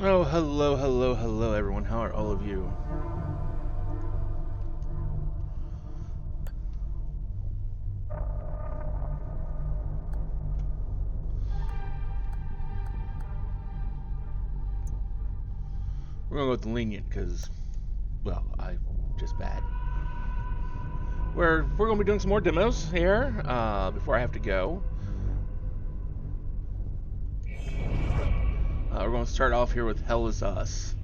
Oh, hello, hello, hello, everyone. How are all of you? We're gonna go with the lenient because, well, I just bad. We're gonna be doing some more demos here before I have to go. We're gonna start off here with Hell Is Us.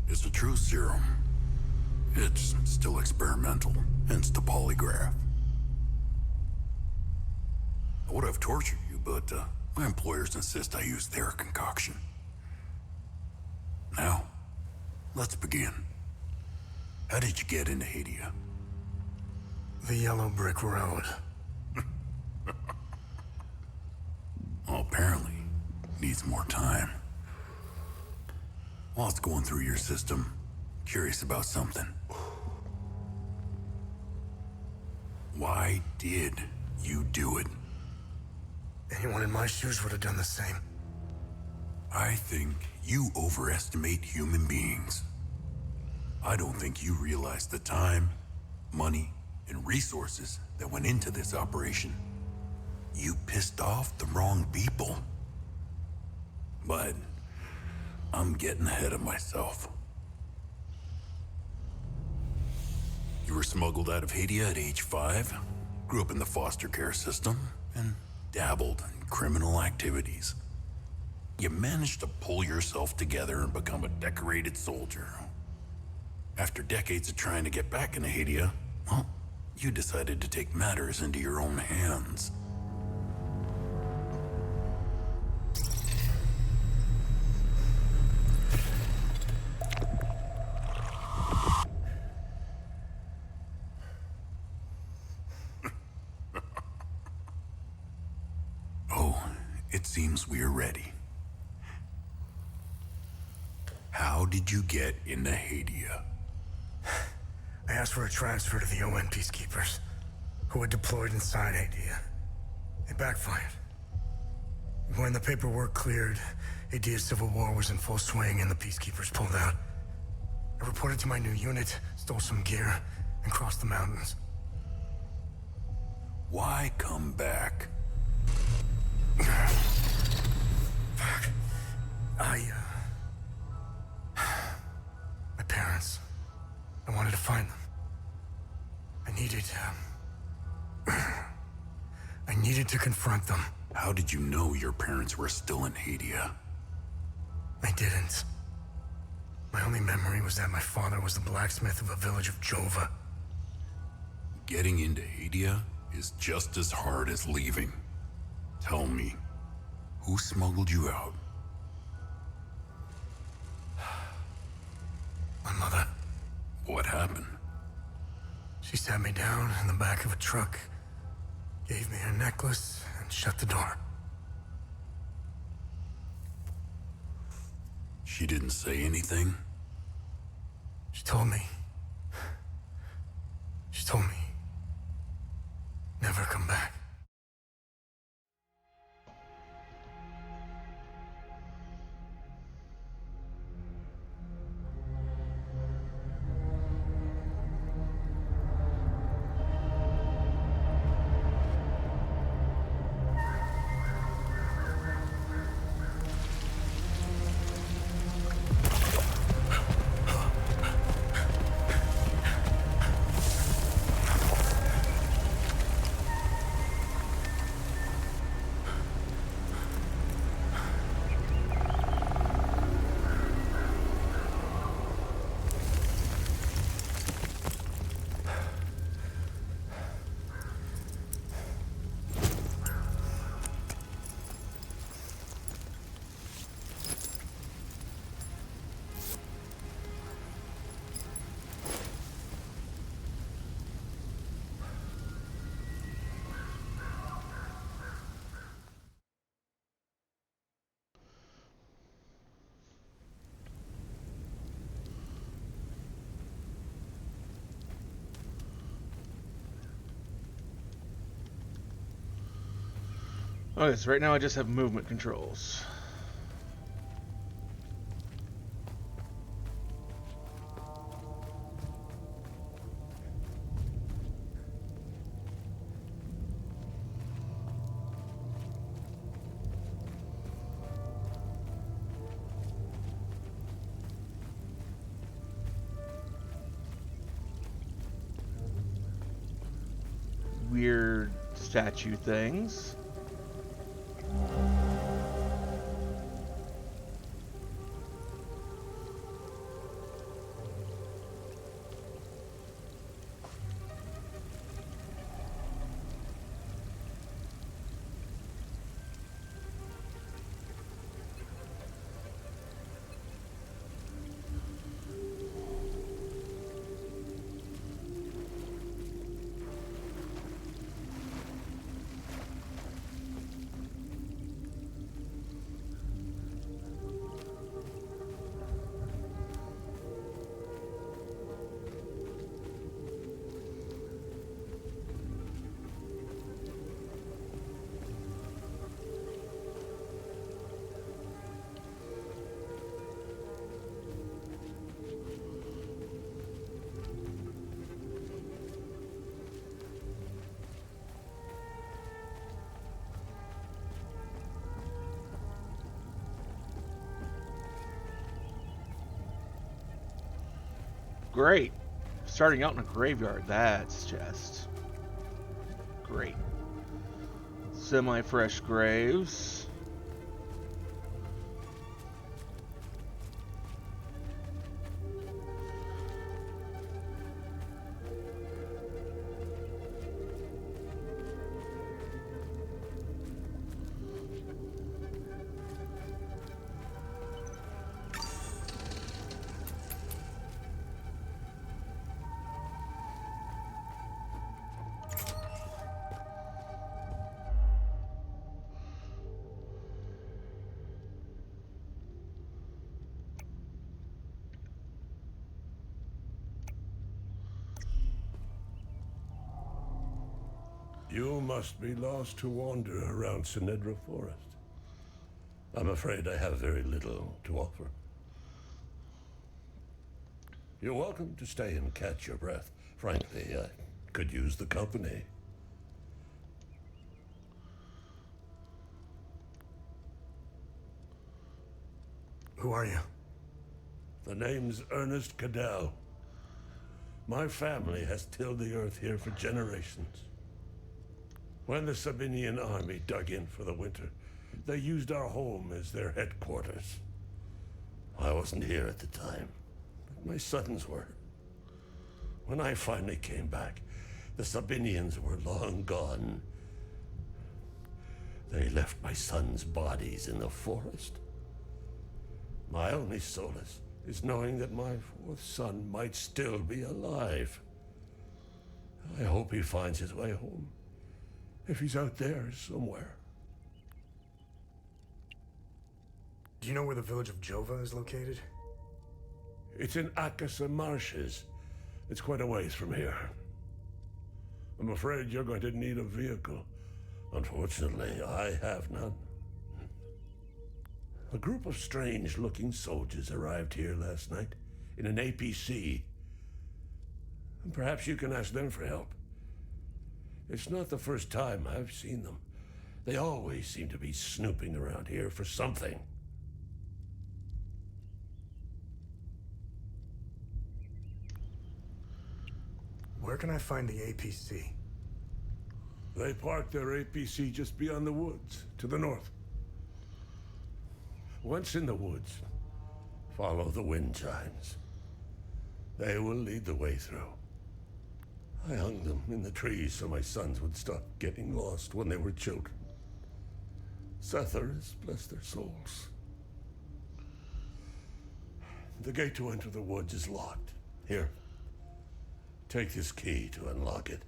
It's a true serum. It's still experimental, hence the polygraph. I would have tortured you, but my employers insist I use their concoction. Now, let's begin. How did you get into Hadia? The yellow brick road. Well, apparently, needs more time. While it's going through your system, curious about something. Why did you do it? Anyone in my shoes would have done the same. I think you overestimate human beings. I don't think you realize the time, money, and resources that went into this operation. You pissed off the wrong people. But I'm getting ahead of myself. You were smuggled out of Hadia at age 5, grew up in the foster care system, and dabbled in criminal activities. You managed to pull yourself together and become a decorated soldier. After decades of trying to get back into Hadia, well, you decided to take matters into your own hands. Oh, it seems we're ready. How did you get into Hadia? I asked for a transfer to the UN peacekeepers, who had deployed inside Hadia. It backfired. When the paperwork cleared, Hadia's civil war was in full swing and the peacekeepers pulled out. I reported to my new unit, stole some gear, and crossed the mountains. Why come back? Fuck. My parents. I wanted to find them. I needed to confront them. How did you know your parents were still in Hadia? I didn't. My only memory was that my father was the blacksmith of a village of Jova. Getting into Hadia is just as hard as leaving. Tell me, who smuggled you out? My mother. What happened? She sat me down in the back of a truck, gave me her necklace, and shut the door. She didn't say anything? She told me. She told me. Never come back. Okay, so right now I just have movement controls. Weird statue things. Great. Starting out in a graveyard. That's just great. Semi-fresh graves. You must be lost to wander around Sinedra Forest. I'm afraid I have very little to offer. You're welcome to stay and catch your breath. Frankly, I could use the company. Who are you? The name's Ernest Cadell. My family has tilled the earth here for generations. When the Sabinian army dug in for the winter, they used our home as their headquarters. I wasn't here at the time, but my sons were. When I finally came back, the Sabinians were long gone. They left my sons' bodies in the forest. My only solace is knowing that my fourth son might still be alive. I hope he finds his way home, if he's out there somewhere. Do you know where the village of Jova is located? It's in Akasa Marshes. It's quite a ways from here. I'm afraid you're going to need a vehicle. Unfortunately, I have none. A group of strange-looking soldiers arrived here last night in an APC. And perhaps you can ask them for help. It's not the first time I've seen them. They always seem to be snooping around here for something. Where can I find the APC? They parked their APC just beyond the woods, to the north. Once in the woods, follow the wind chimes. They will lead the way through. I hung them in the trees so my sons would stop getting lost when they were children. Setharus, bless their souls. The gate to enter the woods is locked. Here, take this key to unlock it.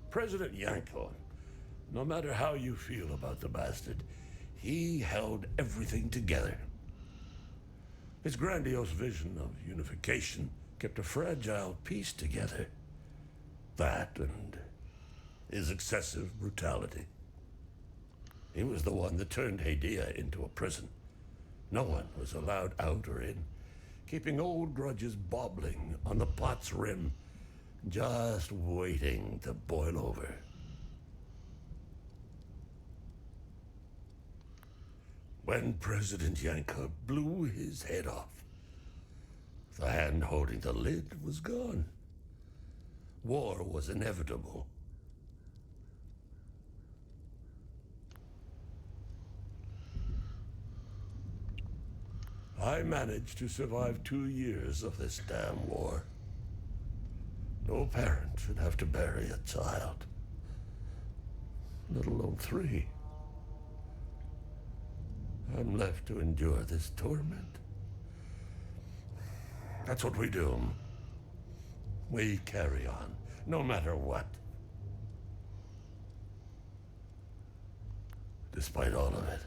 President Yanko, no matter how you feel about the bastard, he held everything together. His grandiose vision of unification kept a fragile peace together. That and his excessive brutality. He was the one that turned Hadia into a prison. No one was allowed out or in, keeping old grudges bobbling on the pot's rim, just waiting to boil over. When President Yanka blew his head off, the hand holding the lid was gone. War was inevitable. I managed to survive 2 years of this damn war. No parent should have to bury a child, let alone 3. I'm left to endure this torment. That's what we do. We carry on, no matter what. Despite all of it,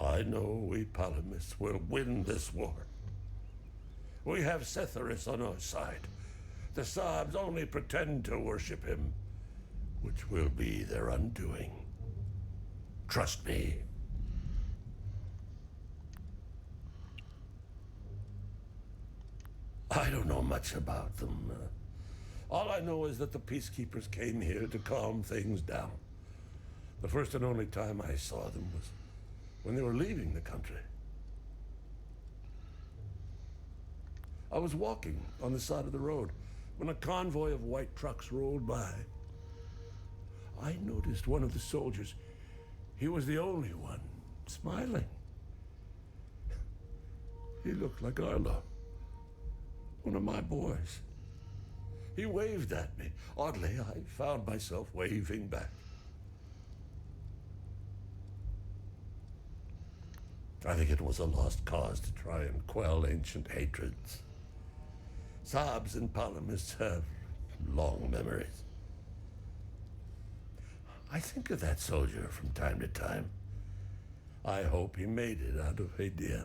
I know we Palamists will win this war. We have Setharus on our side. The Sabs only pretend to worship him, which will be their undoing. Trust me. I don't know much about them. All I know is that the peacekeepers came here to calm things down. The first and only time I saw them was when they were leaving the country. I was walking on the side of the road when a convoy of white trucks rolled by. I noticed one of the soldiers. He was the only one smiling. He looked like Arlo, one of my boys. He waved at me. Oddly, I found myself waving back. I think it was a lost cause to try and quell ancient hatreds. Sabs and Palamists have long memories. I think of that soldier from time to time. I hope he made it out of Hadia.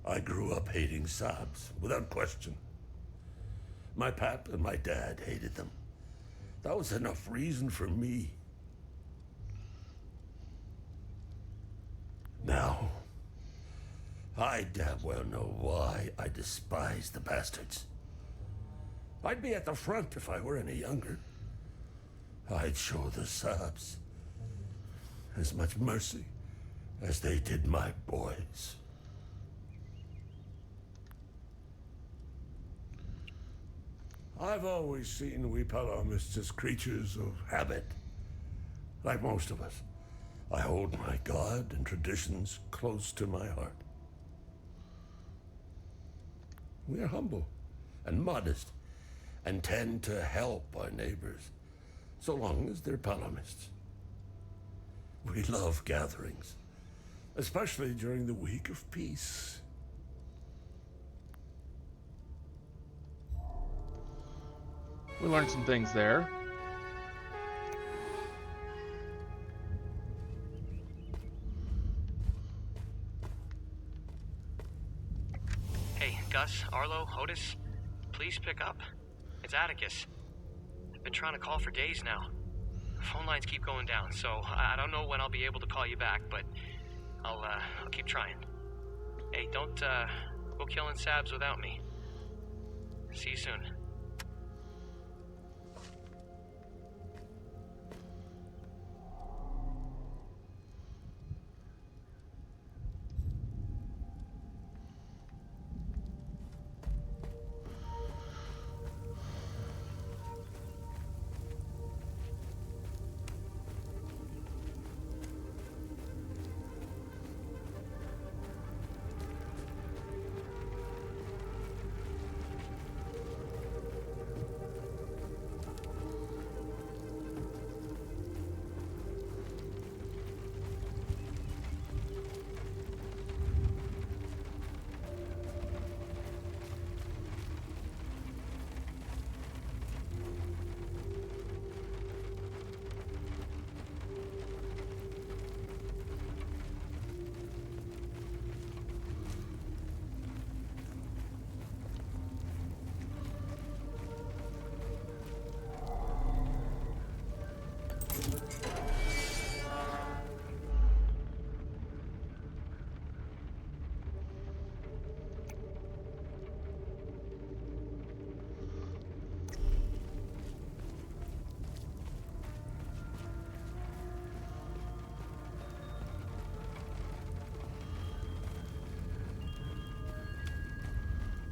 I grew up hating Sabs, without question. My pap and my dad hated them. That was enough reason for me. Now, I damn well know why I despise the bastards. I'd be at the front if I were any younger. I'd show the Sabs as much mercy as they did my boys. I've always seen we Palamists as creatures of habit. Like most of us, I hold my God and traditions close to my heart. We are humble and modest and tend to help our neighbors, so long as they're Palamists. We love gatherings, especially during the week of peace. We learned some things there. Hey, Gus, Arlo, Otis, please pick up. It's Atticus. I've been trying to call for days now. Phone lines keep going down, so I don't know when I'll be able to call you back, but I'll keep trying. Hey, don't go killing Sabs without me. See you soon.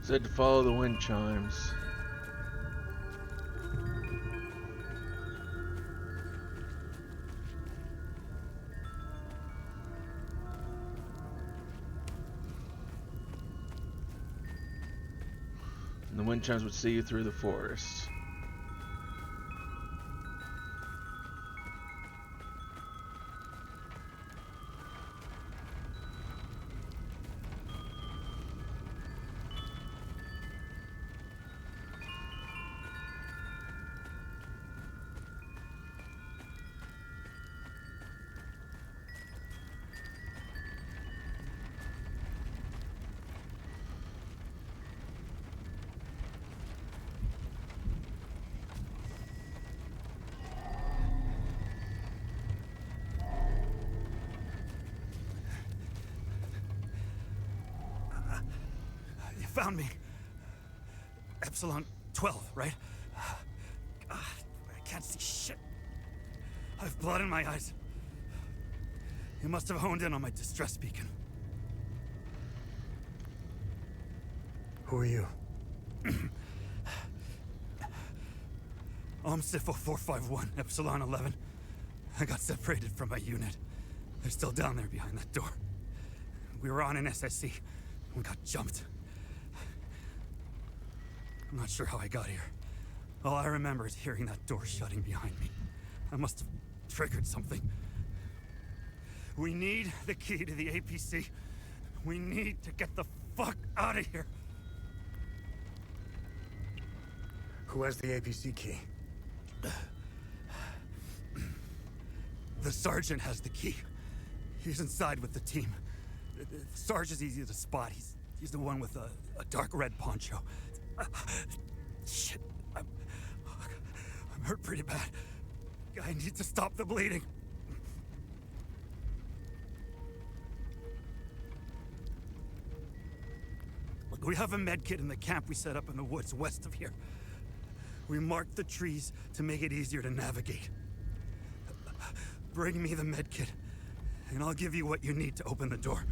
Said to follow the wind chimes. And the wind chimes would see you through the forest. Found me. Epsilon 12, right? I can't see shit. I have blood in my eyes. You must have honed in on my distress beacon. Who are you? Sifo 451, Epsilon 11. I got separated from my unit. They're still down there behind that door. We were on an SSC. We got jumped. I'm not sure how I got here. All I remember is hearing that door shutting behind me. I must have triggered something. We need the key to the APC. We need to get the fuck out of here. Who has the APC key? The sergeant has the key. He's inside with the team. Sarge is easy to spot. He's the one with a dark red poncho. Shit. I'm hurt pretty bad. I need to stop the bleeding. Look, we have a med kit in the camp we set up in the woods west of here. We marked the trees to make it easier to navigate. Bring me the med kit, and I'll give you what you need to open the door.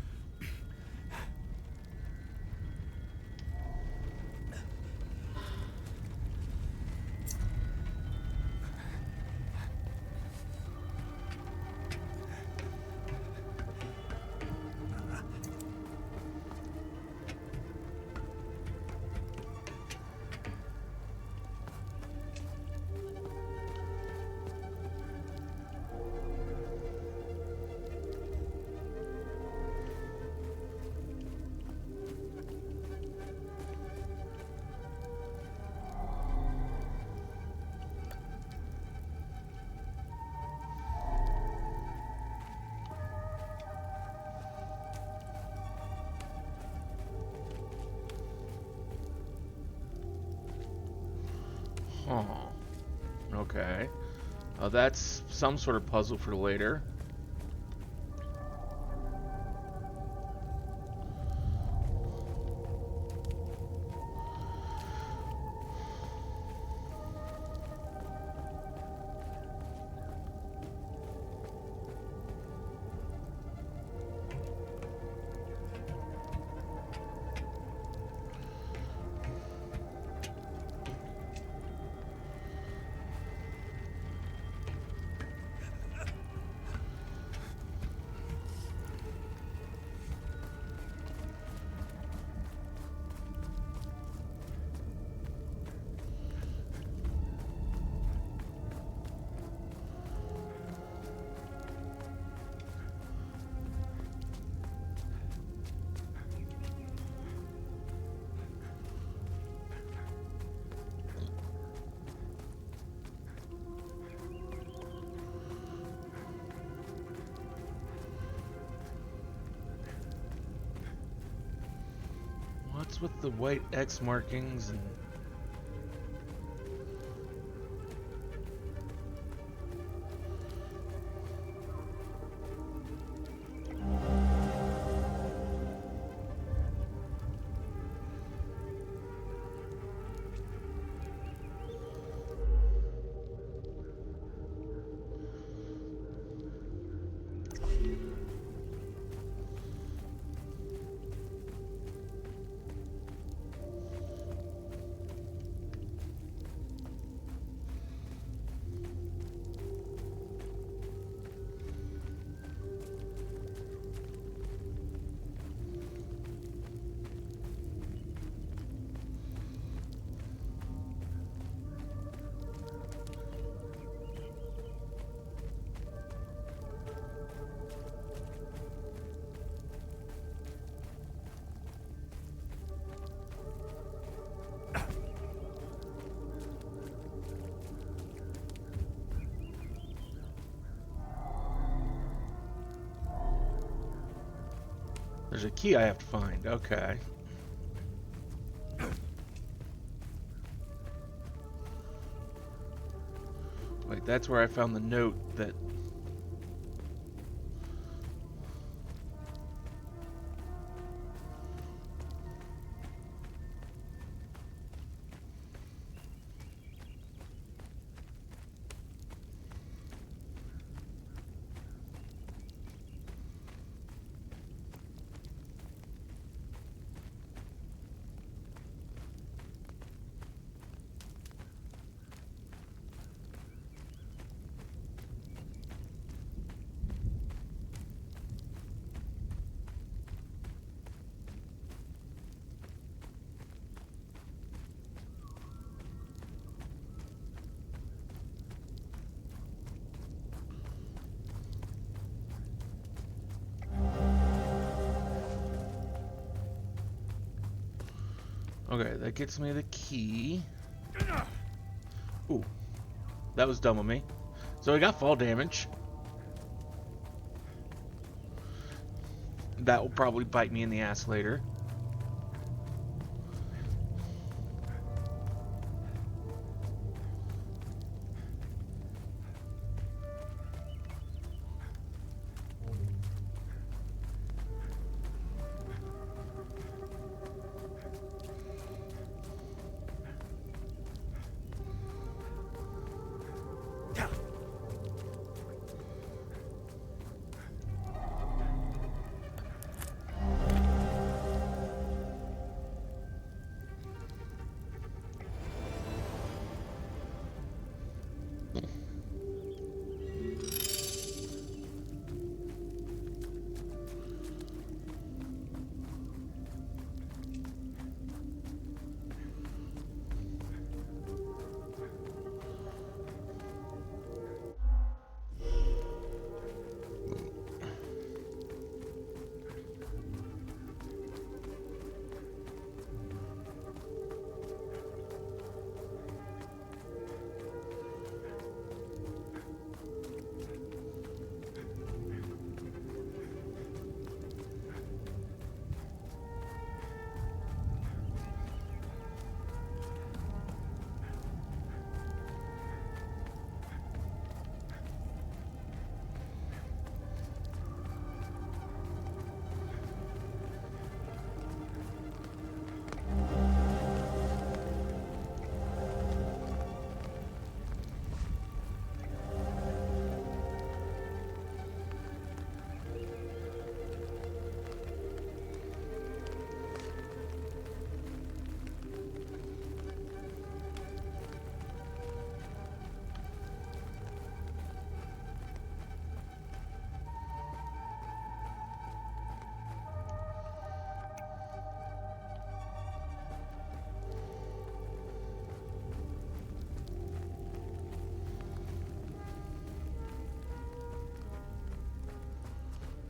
Oh. Okay. That's some sort of puzzle for later. What's with the white X markings and... There's a key I have to find. Okay. Wait, that's where I found the note that... Okay, that gets me the key. Ooh, that was dumb of me. So I got fall damage. That will probably bite me in the ass later.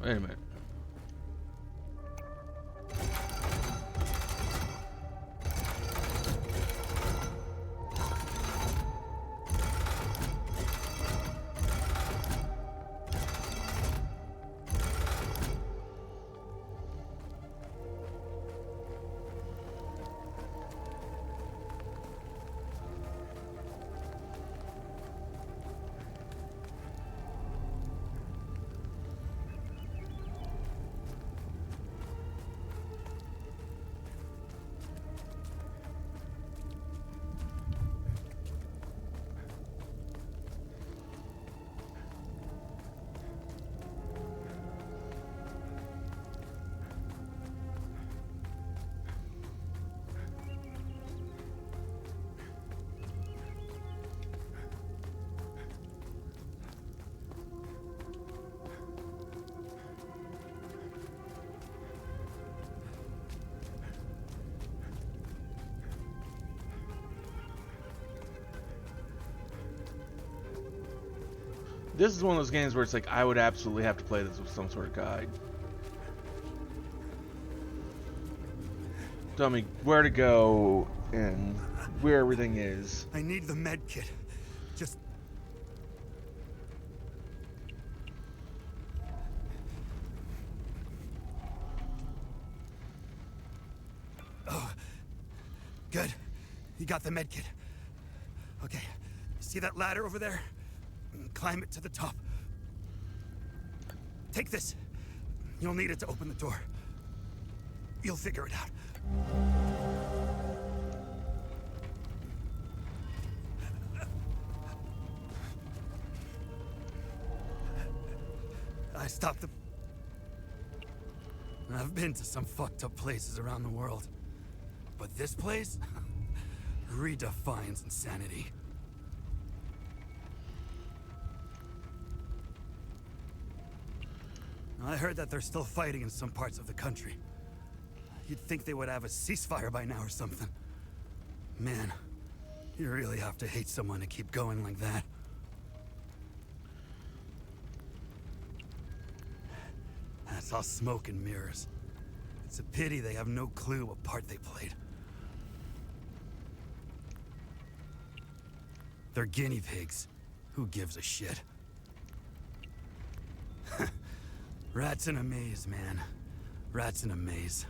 Wait a minute. This is one of those games where it's like I would absolutely have to play this with some sort of guide. Tell me where to go and where everything is. I need the med kit. Just... Oh, good. You got the med kit. Okay, see that ladder over there? Climb it to the top. Take this. You'll need it to open the door. You'll figure it out. I stopped the... I've been to some fucked up places around the world. But this place redefines insanity. I heard that they're still fighting in some parts of the country. You'd think they would have a ceasefire by now or something. Man, you really have to hate someone to keep going like that. That's all smoke and mirrors. It's a pity they have no clue what part they played. They're guinea pigs. Who gives a shit? Rats in a maze, man. Rats in a maze.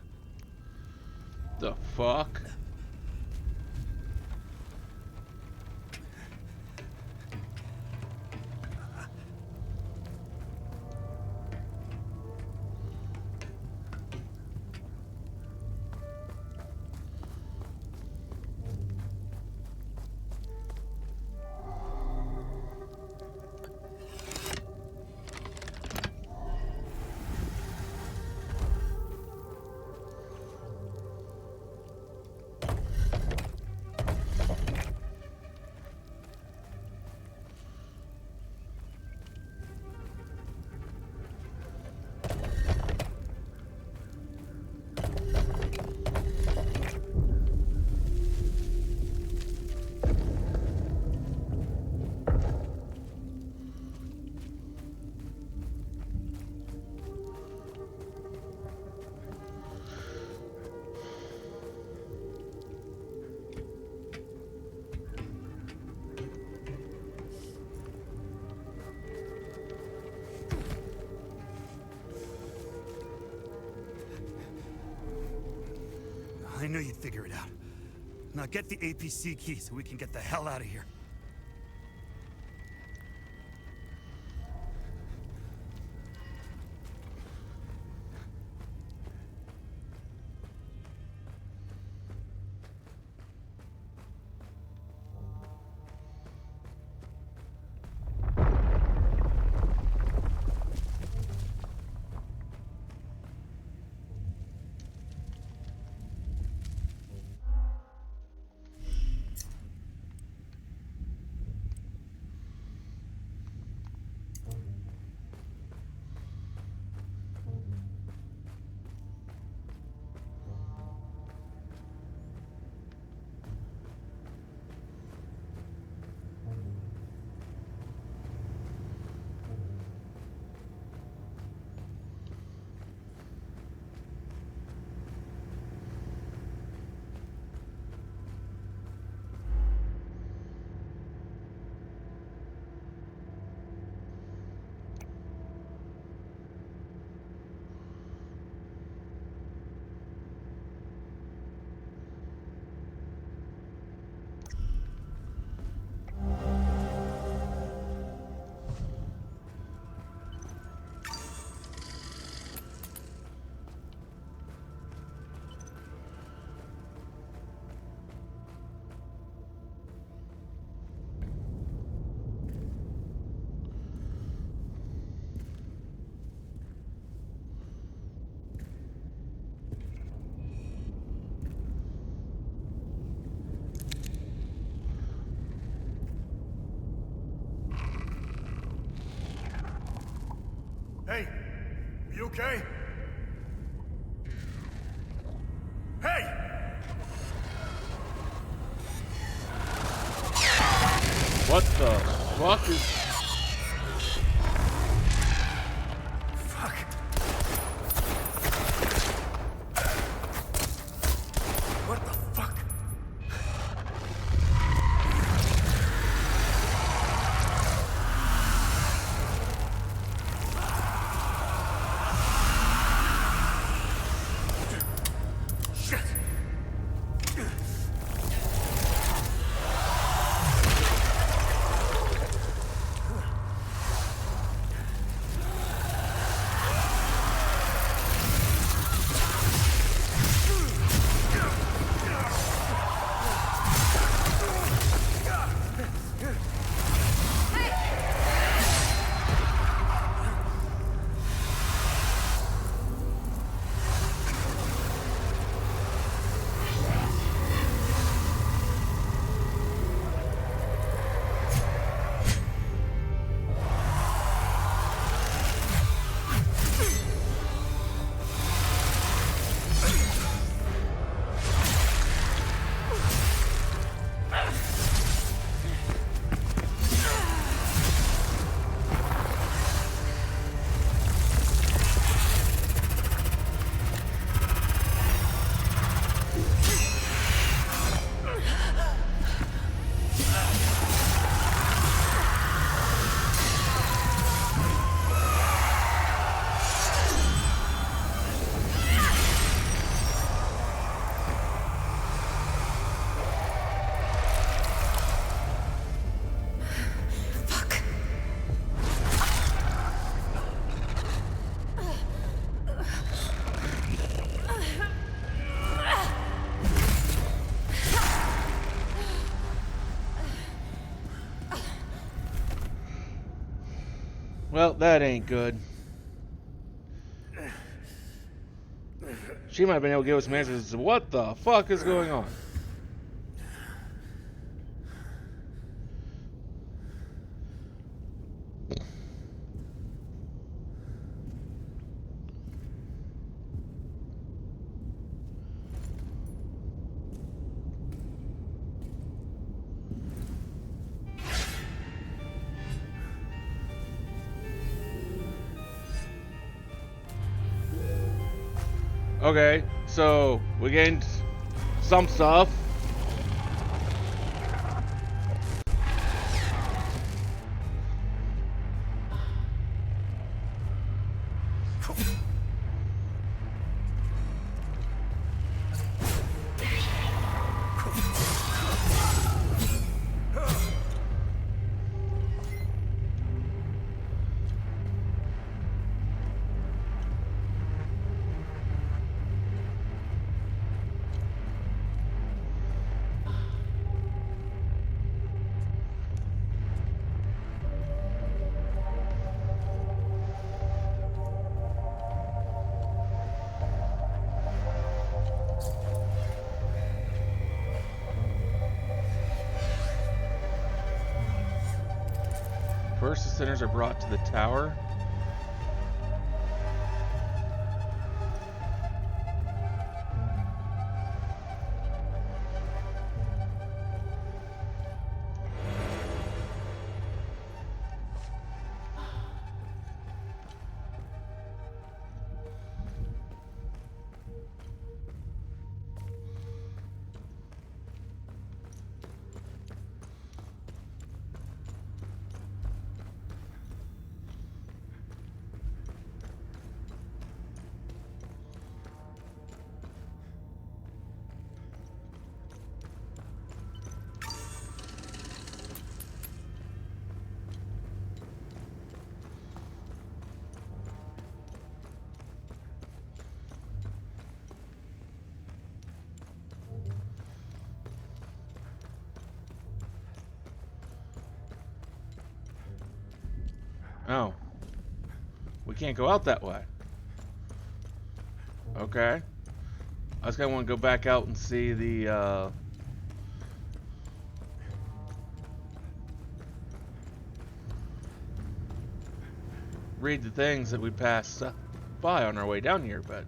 The fuck? I knew you'd figure it out. Now get the APC key so we can get the hell out of here. okay? Hey! What the fuck is... Fuck. What the fuck? Shit. Well, that ain't good. She might have been able to give us some answers to what the fuck is going on. Okay, so we gained some stuff. First, the sinners are brought to the tower. Oh. We can't go out that way. Okay. I just kinda want to go back out and see the, read the things that we passed. by on our way down here, but...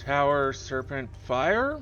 Tower Serpent Fire?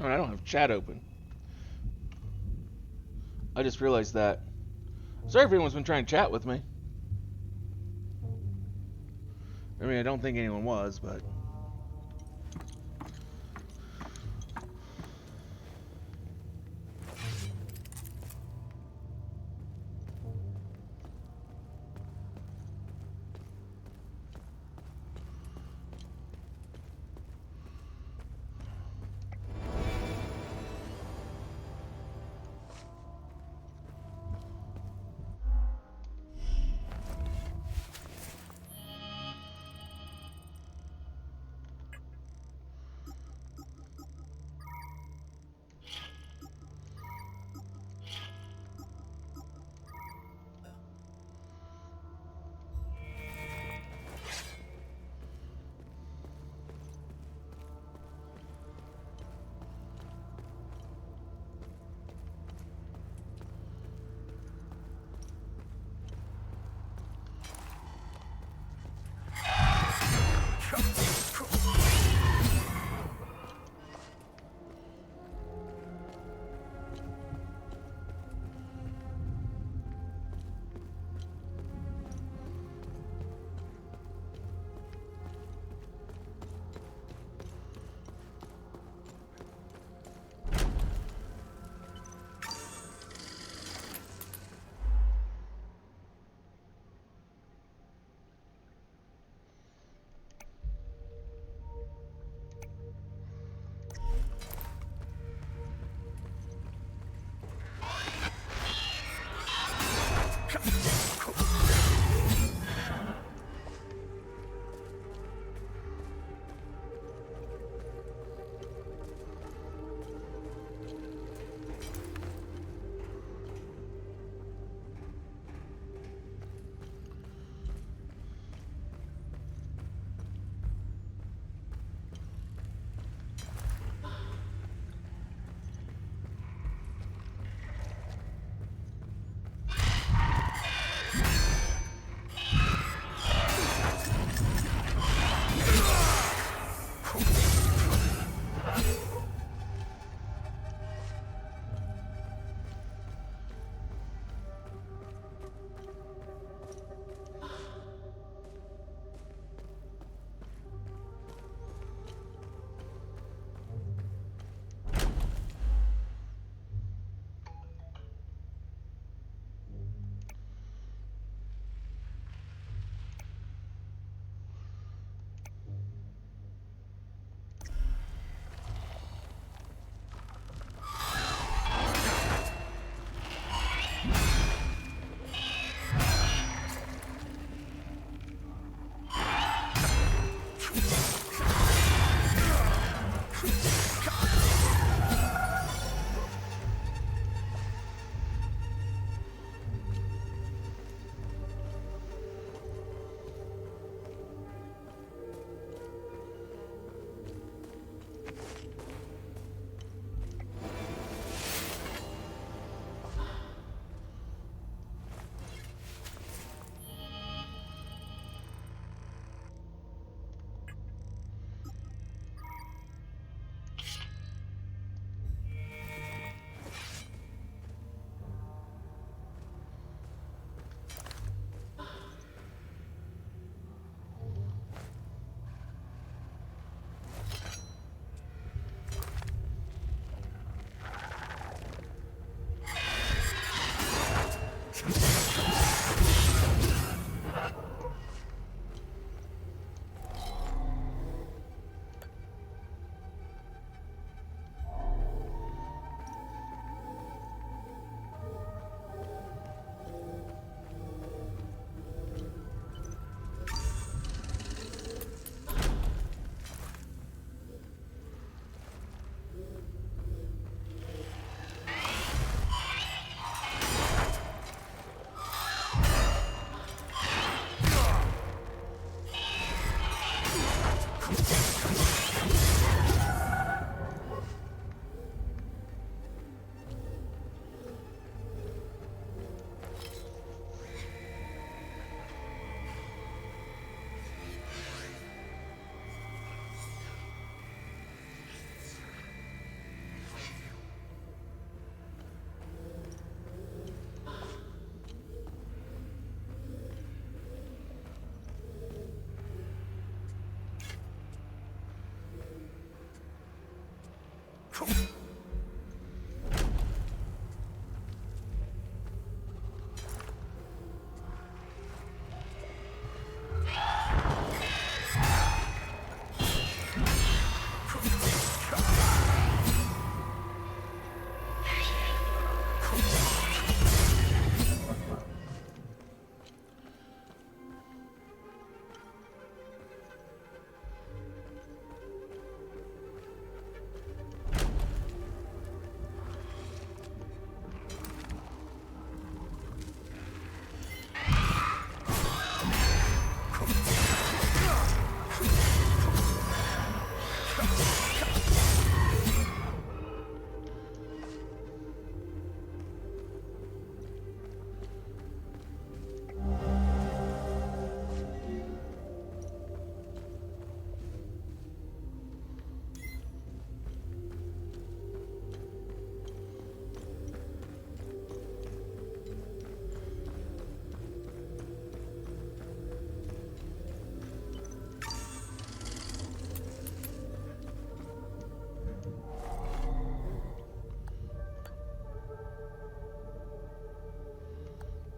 Oh, I don't have chat open. I just realized that. Sorry if anyone's been trying to chat with me. I mean, I don't think anyone was, but...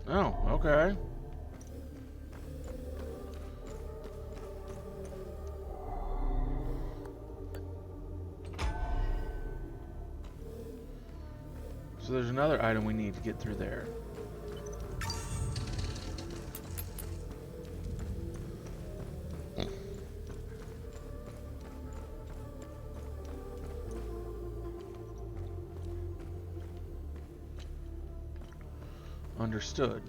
Oh, okay. So there's another item we need to get through there. Understood.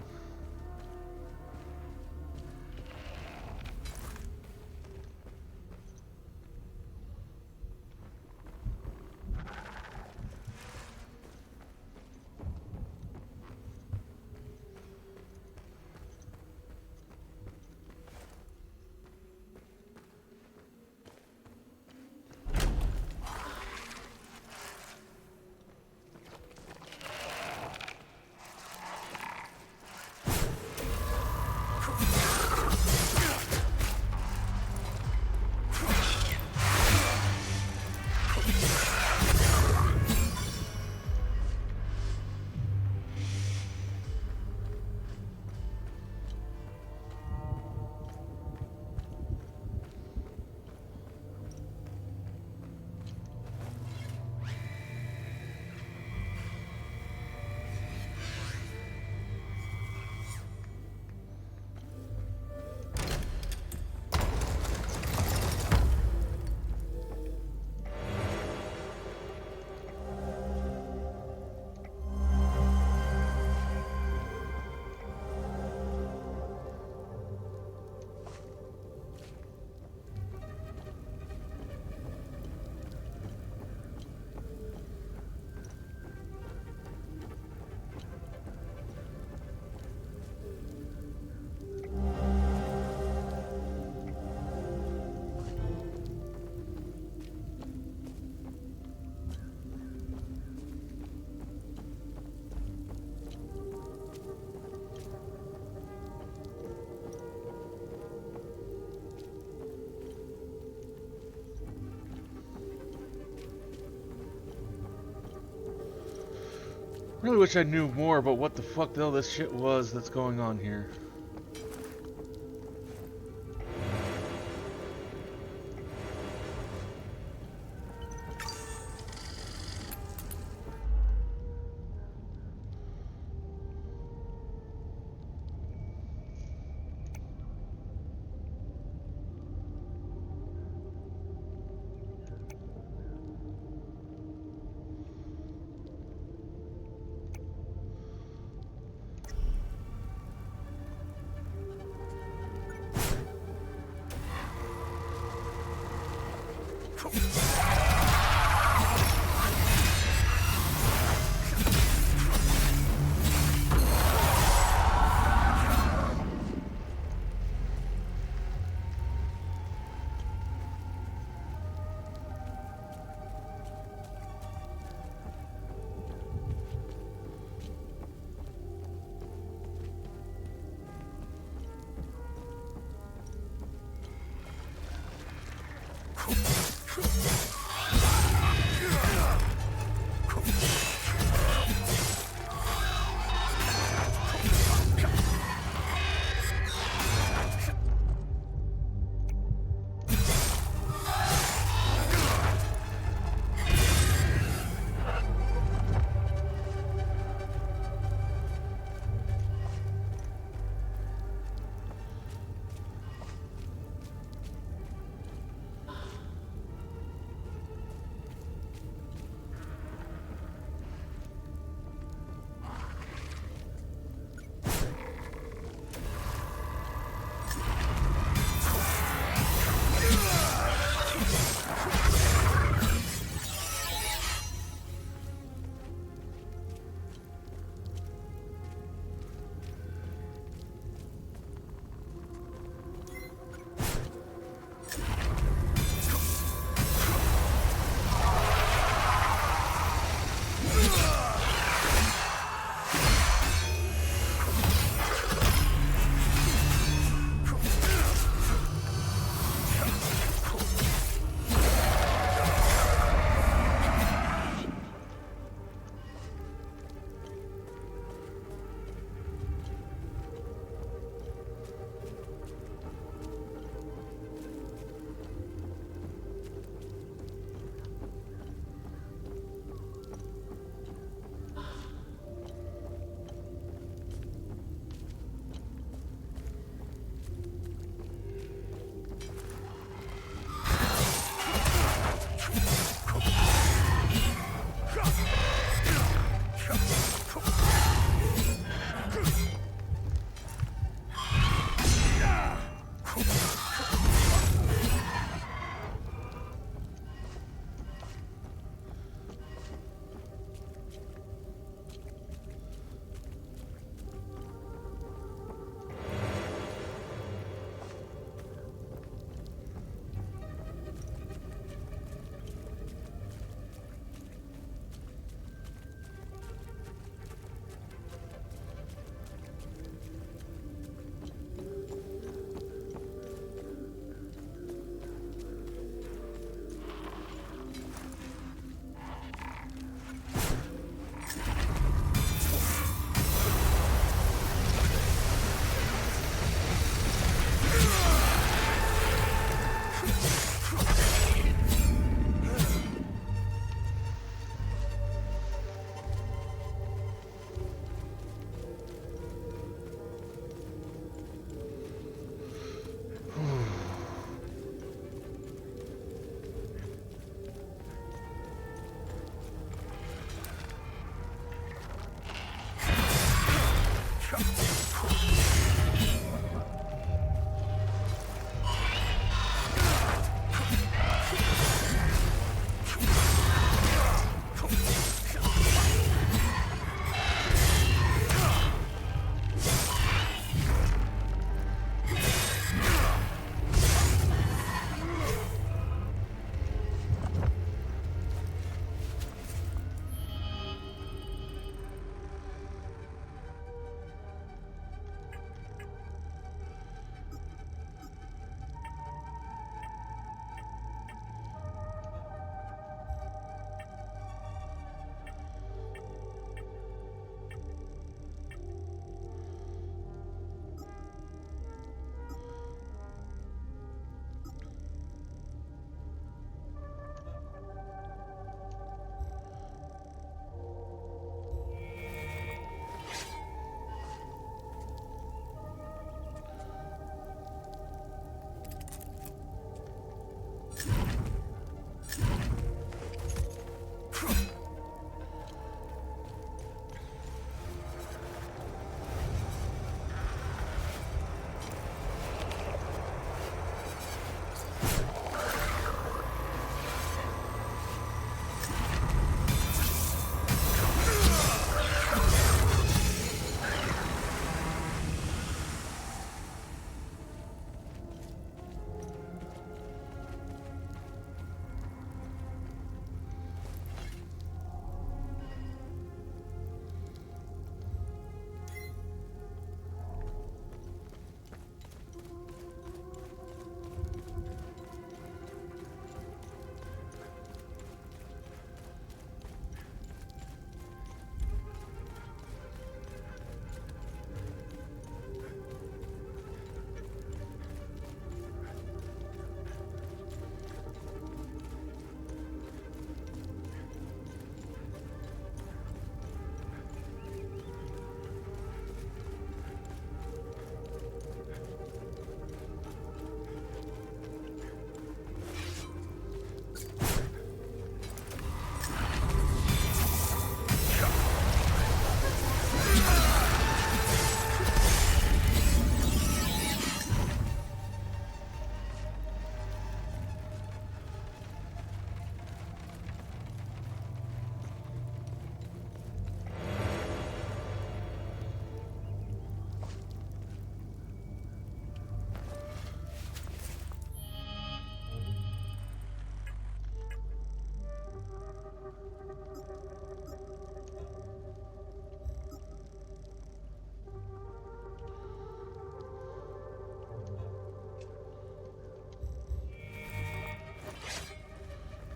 Really wish I knew more about what the fuck the hell this shit was that's going on here.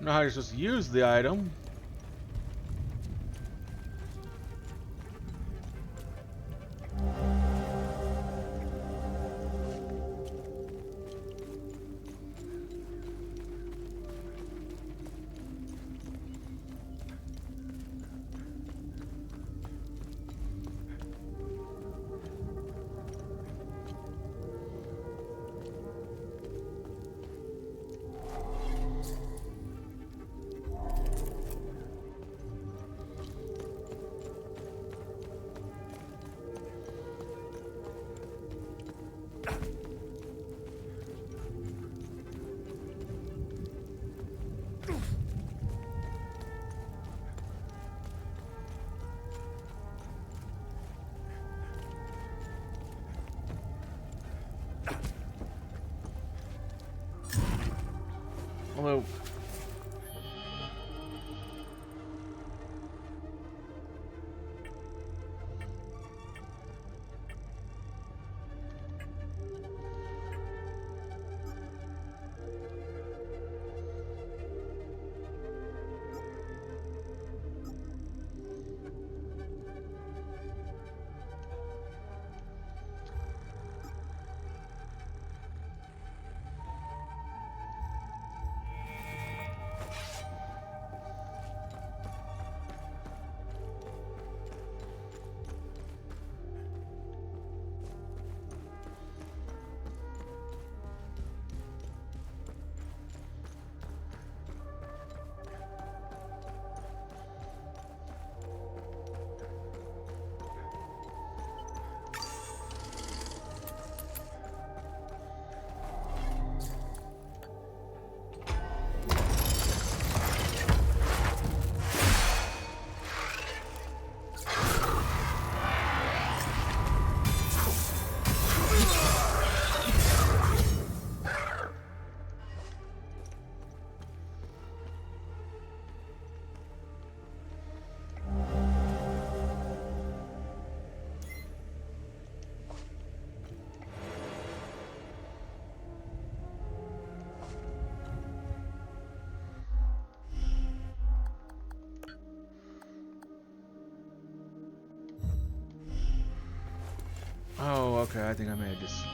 know how you're supposed to use the item. Although, oh, okay, I think I made this.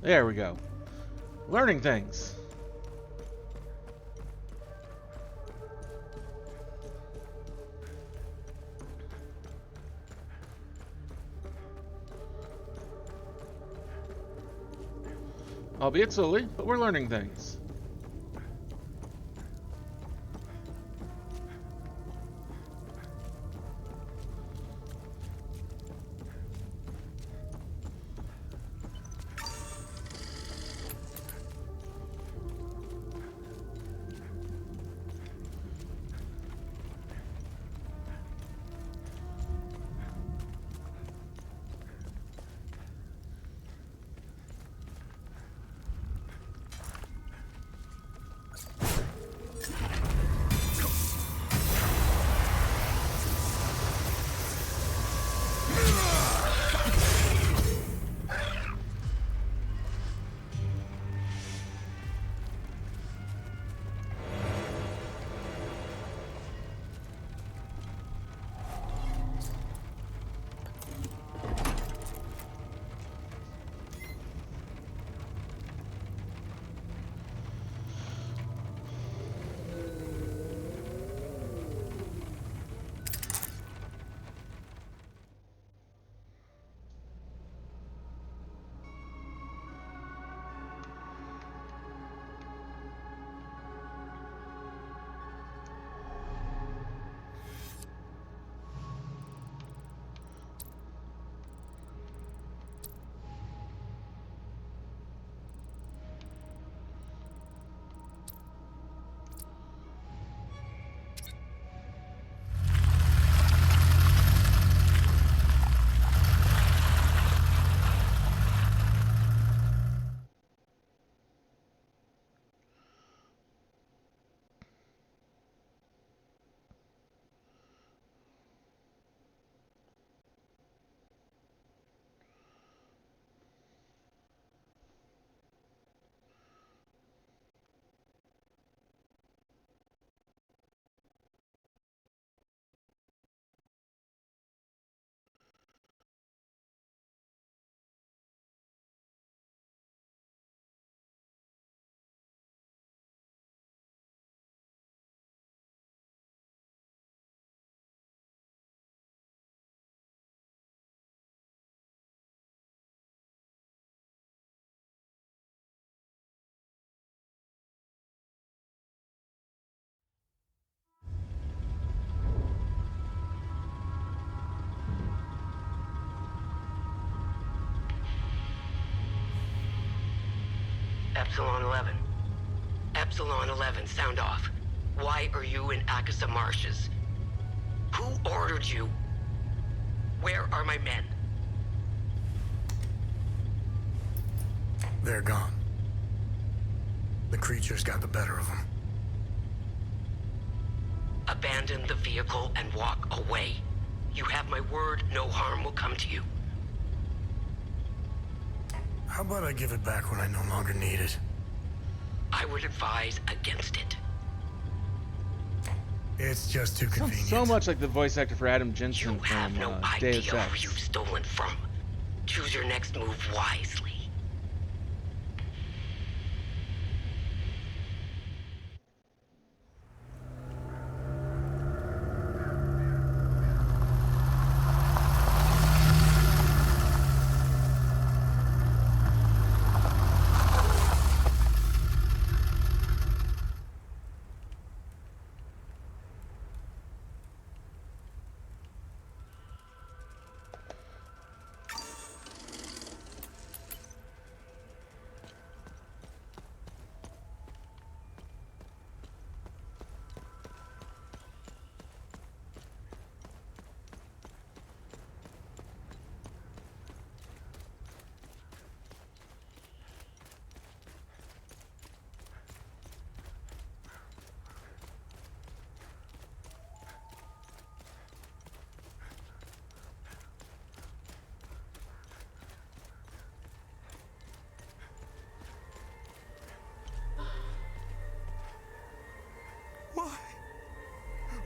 There we go. Learning things. Albeit slowly, but we're learning things. Epsilon 11. Epsilon 11, sound off. Why are you in Akasa Marshes? Who ordered you? Where are my men? They're gone. The creatures got the better of them. Abandon the vehicle and walk away. You have my word, no harm will come to you. How about I give it back when I no longer need it? I would advise against it. It's just too Sounds convenient. so much like the voice actor for Adam You Jensen have from no Deus idea who Ex. you've stolen from. Choose your next move wisely.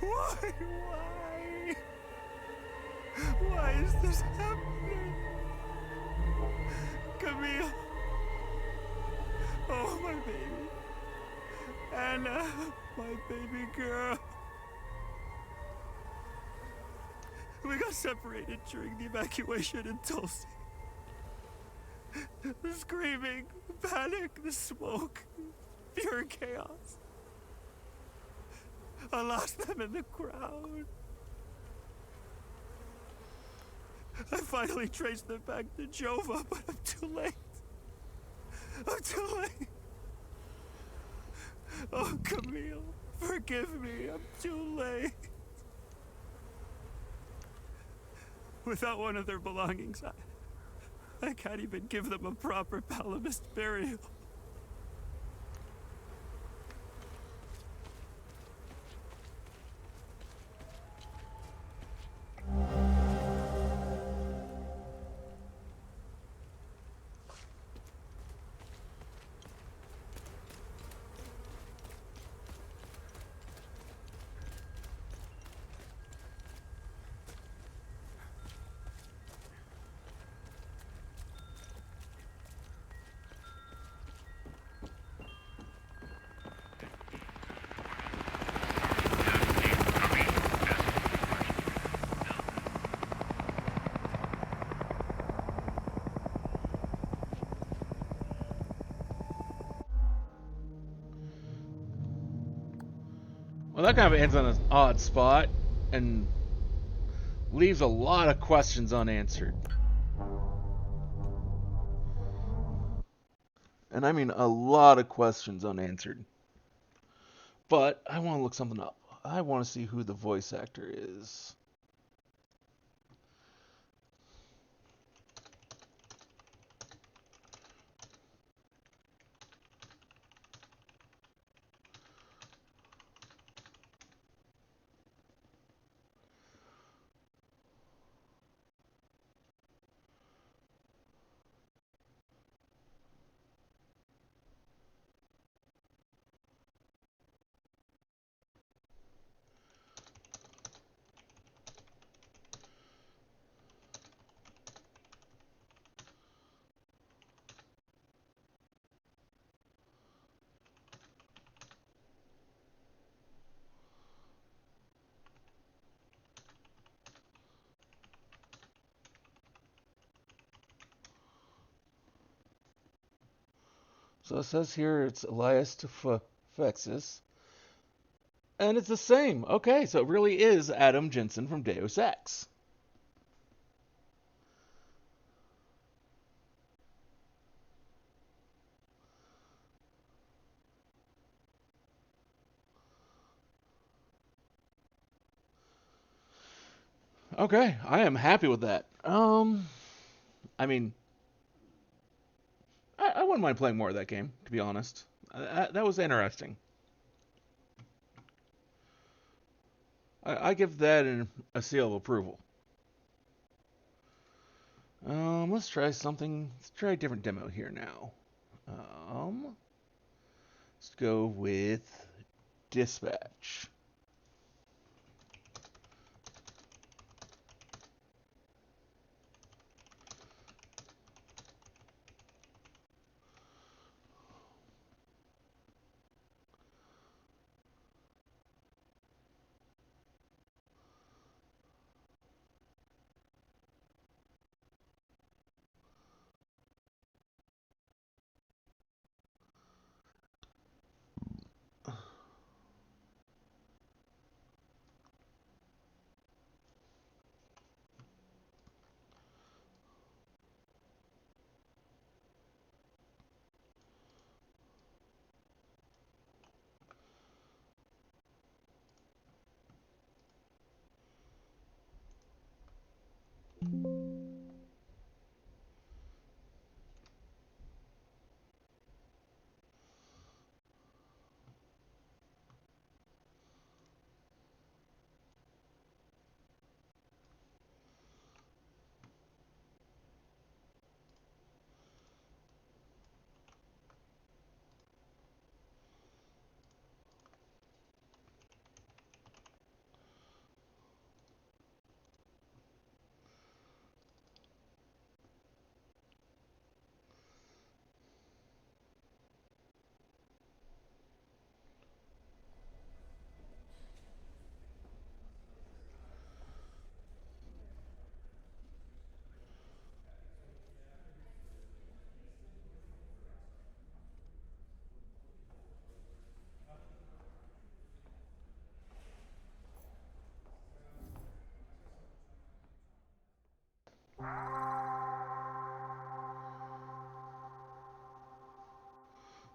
Why? Why is this happening? Camille. Oh, my baby. Anna, my baby girl. We got separated during the evacuation in Tulsi. The screaming, the panic, the smoke, pure chaos. I lost them in the crowd. I finally traced them back to Jova, but I'm too late. I'm too late. Oh, Camille, forgive me. I'm too late. Without one of their belongings, I can't even give them a proper Palamist burial. Well, that kind of ends on an odd spot and leaves a lot of questions unanswered. And I mean a lot of questions unanswered. But I want to look something up. I want to see who the voice actor is. So it says here it's Elias Tufexis. And it's the same. Okay, so it really is Adam Jensen from Deus Ex. Okay, I am happy with that. I mean, I wouldn't mind playing more of that game, to be honest. That was interesting. I give that a seal of approval. Let's try something. Let's try a different demo here now. Let's go with Dispatch.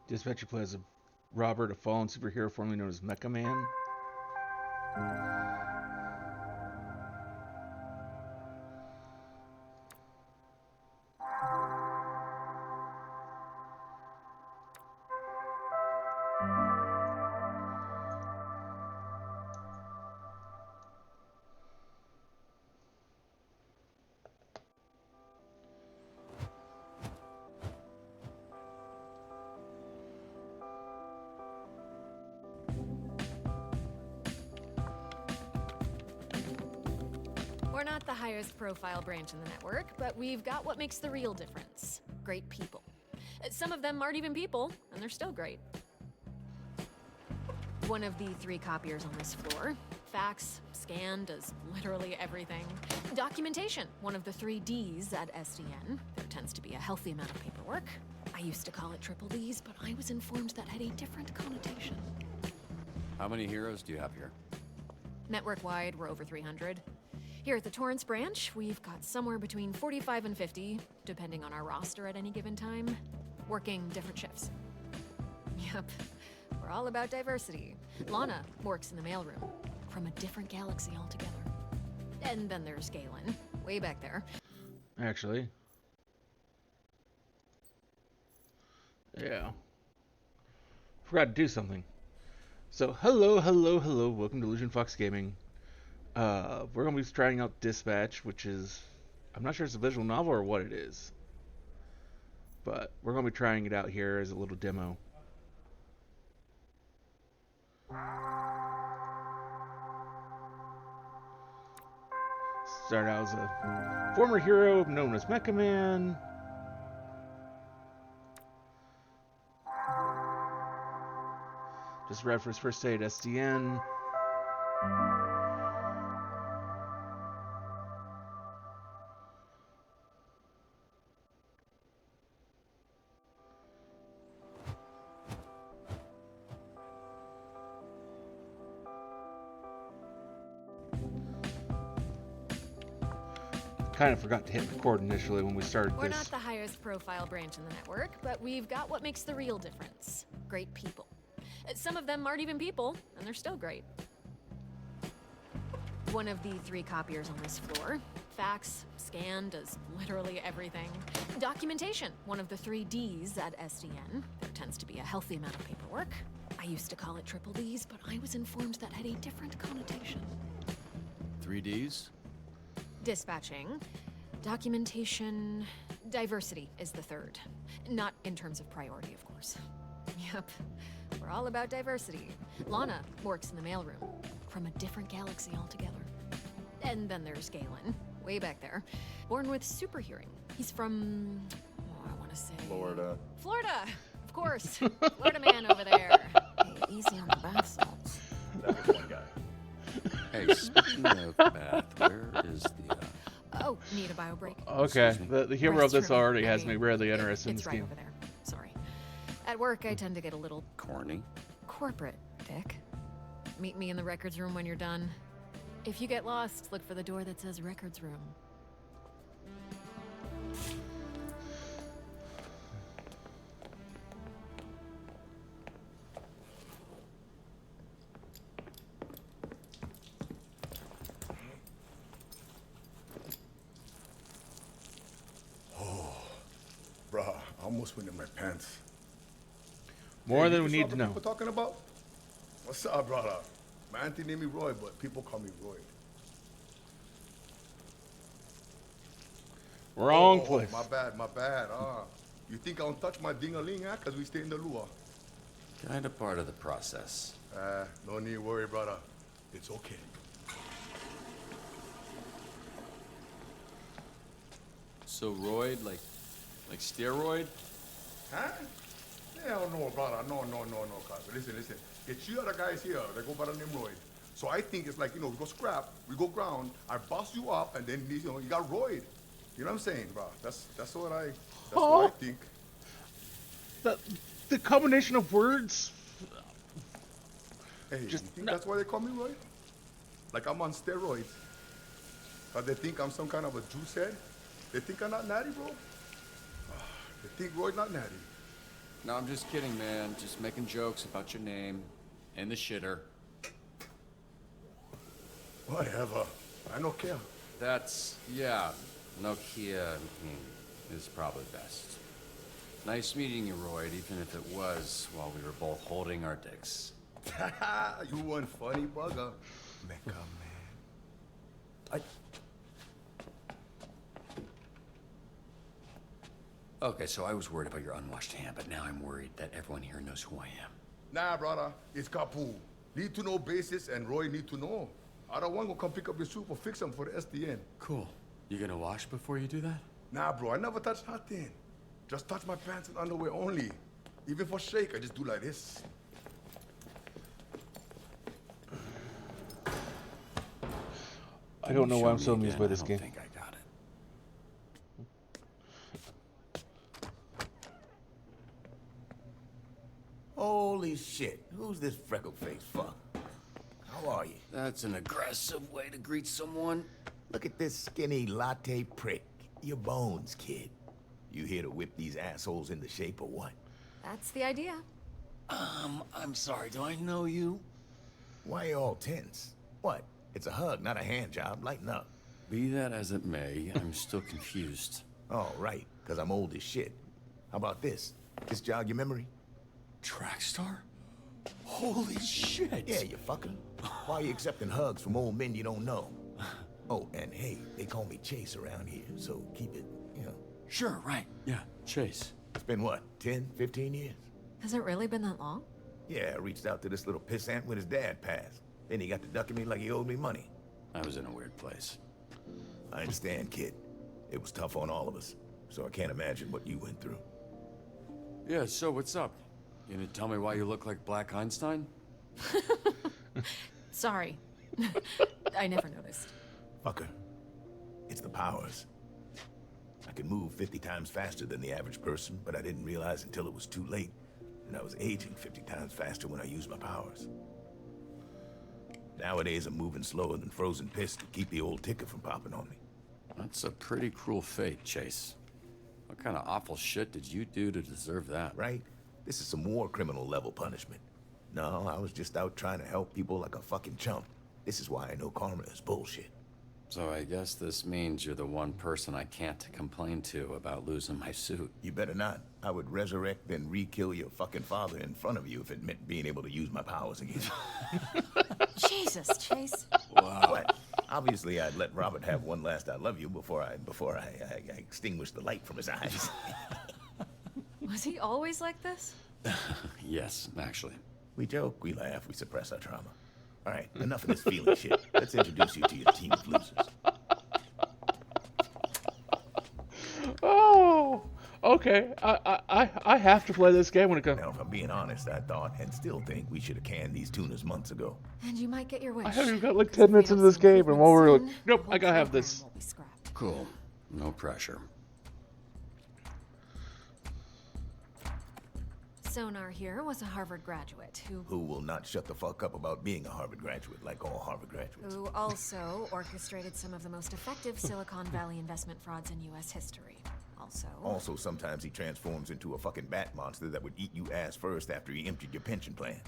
Dispatcher plays a Robert, a fallen superhero formerly known as Mecha Man. We're not the highest profile branch in the network, but we've got what makes the real difference. Great people. Some of them aren't even people, and they're still great. One of the 3 copiers on this floor. Fax, scan, does literally everything. Documentation, one of the 3 Ds at SDN. There tends to be a healthy amount of paperwork. I used to call it triple Ds, but I was informed that had a different connotation. How many heroes do you have here? Network-wide, we're over 300. Here at the Torrance branch, we've got somewhere between 45 and 50, depending on our roster at any given time, working different shifts. Yep, we're all about diversity. Lana works in the mailroom, from a different galaxy altogether. And then there's Galen, way back there. Actually. Yeah. Forgot to do something. So, hello, welcome to Illusion Fox Gaming. We're going to be trying out Dispatch, which is, I'm not sure it's a visual novel or what it is. But we're going to be trying it out here as a little demo. Started out as a former hero known as Mecha Man. Just read for his first day at SDN. Kind of forgot to hit record initially when we started We're this. not the highest profile branch in the network, but we've got what makes the real difference. Great people. Some of them aren't even people, and they're still great. One of the 3 copiers on this floor. Fax, scan, does literally everything. Documentation, one of the 3 Ds at SDN. There tends to be a healthy amount of paperwork. I used to call it triple Ds, but I was informed that had a different connotation. 3 Ds? Dispatching, documentation, diversity is the 3rd. Not in terms of priority, of course. Yep, we're all about diversity. Lana works in the mailroom, from a different galaxy altogether. And then there's Galen, way back there, born with super hearing. He's from, I want to say... Florida. Florida, of course. Florida man over there. Hey, easy on the bath salts. That was one guy. Hey, speaking of bath, where is the, Oh, need a bio break? Okay, Excuse me? the hero of this Restroom. already I has me mean, really interested in it's this right game. over there. Sorry. At work, I tend to get a little corny? corporate, Dick. Meet me in the records room when you're done. If you get lost, look for the door that says records room. Bruh, I almost went in my pants. More Hey, than you we saw need what to know. people talking about? What's up, brother? My auntie named me Roy, but people call me Roy. Wrong Oh, place. my bad. You think I don't touch my ding-a-ling, huh? Because we stay in the Lua. Kinda part of the process. No need to worry, brother. It's okay. So roid, like steroid? Huh? Hell no, brother. No, cuz. Listen. Get 2 other guys here. They go by the name Royd. So I think it's like, we go scrap, we go ground, I bust you up, and then, you got Royd. You know what I'm saying, bro? That's what I think. The combination of words. Hey, Just you think no- that's why they call me Royd? Like I'm on steroids. Cause they think I'm some kind of a juice head? They think I'm not natty, bro? They think Royd not natty. No, I'm just kidding, man. Just making jokes about your name and the shitter. Whatever. I don't care. Yeah, Nokia is probably best. Nice meeting you, Royd, even if it was while we were both holding our dicks. You one funny bugger. Mecca, man. Okay, so I was worried about your unwashed hand, but now I'm worried that everyone here knows who I am. Nah, brother. It's Kapu. Need to know basis and Roy need to know. Other one will come pick up your soup or fix them for the SDN. Cool. You gonna wash before you do that? Nah, bro, I never touch nothing. Just touch my pants and underwear only. Even for shake, I just do like this. I don't know why I'm Show so me amused again. by this I game. don't think I got it. Holy shit, who's this freckle-faced fuck? How are you? That's an aggressive way to greet someone. Look at this skinny latte prick. Your bones, kid. You here to whip these assholes into shape or what? That's the idea. I'm sorry, do I know you? Why you all tense? What? It's a hug, not a hand job. Lighten up. Be that as it may, I'm still confused. Oh, right, because I'm old as shit. How about this? This jog your memory? Trackstar? Holy shit! Yeah, you fucker. Why are you accepting hugs from old men you don't know? Oh, and hey, they call me Chase around here, so keep it, Sure, right. Yeah, Chase. It's been what, 10, 15 years? Has it really been that long? Yeah, I reached out to this little pissant when his dad passed. Then he got to ducking me like he owed me money. I was in a weird place. I understand, kid. It was tough on all of us, so I can't imagine what you went through. Yeah, so what's up? You gonna tell me why you look like Black Einstein? Sorry. I never noticed. Fucker. It's the powers. I can move 50 times faster than the average person, but I didn't realize until it was too late. And I was aging 50 times faster when I used my powers. Nowadays, I'm moving slower than frozen piss to keep the old ticker from popping on me. That's a pretty cruel fate, Chase. What kind of awful shit did you do to deserve that? Right? This is some war criminal level punishment. No, I was just out trying to help people like a fucking chump. This is why I know karma is bullshit. So I guess this means you're the one person I can't complain to about losing my suit. You better not. I would resurrect then re-kill your fucking father in front of you if it meant being able to use my powers again. Jesus, Chase. Wow. What? Obviously, I'd let Robert have one last I love you before I extinguish the light from his eyes. Was he always like this? Yes, actually. We joke, we laugh, we suppress our trauma. All right, enough of this feeling shit. Let's introduce you to your team of losers. Oh, okay. I have to play this game when it comes. Now, if I'm being honest, I thought and still think we should have canned these tunas months ago. And you might get your wish. I haven't even got like 10 minutes into this game, and while we're like, nope, I gotta have this. Cool. No pressure. Sonar here was a Harvard graduate who will not shut the fuck up about being a Harvard graduate, like all Harvard graduates. who also orchestrated some of the most effective Silicon Valley investment frauds in U.S. history. Also, sometimes he transforms into a fucking bat monster that would eat you ass first after he emptied your pension plan.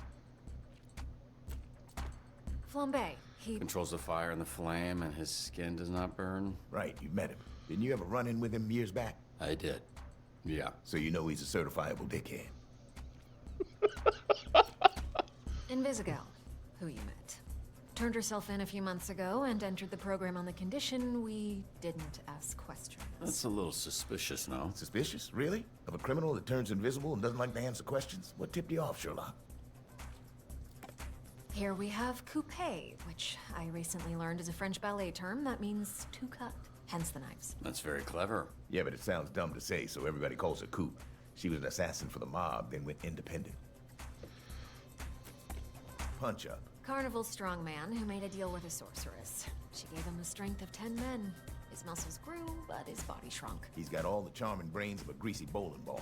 Flambe. He controls the fire and the flame, and his skin does not burn. Right, you met him. Didn't you ever run in with him years back? I did. Yeah. So you know he's a certifiable dickhead. Invisigal, who you met. Turned herself in a few months ago and entered the program on the condition we didn't ask questions. That's a little suspicious, no? Suspicious? Really? Of a criminal that turns invisible and doesn't like to answer questions? What tipped you off, Sherlock? Here we have coupé, which I recently learned is a French ballet term that means to cut, hence the knives. That's very clever. Yeah, but it sounds dumb to say, so everybody calls her coup. She was an assassin for the mob, then went independent. Punch Up. Carnival's strongman who made a deal with a sorceress. She gave him the strength of 10 men. His muscles grew, but his body shrunk. He's got all the charming brains of a greasy bowling ball.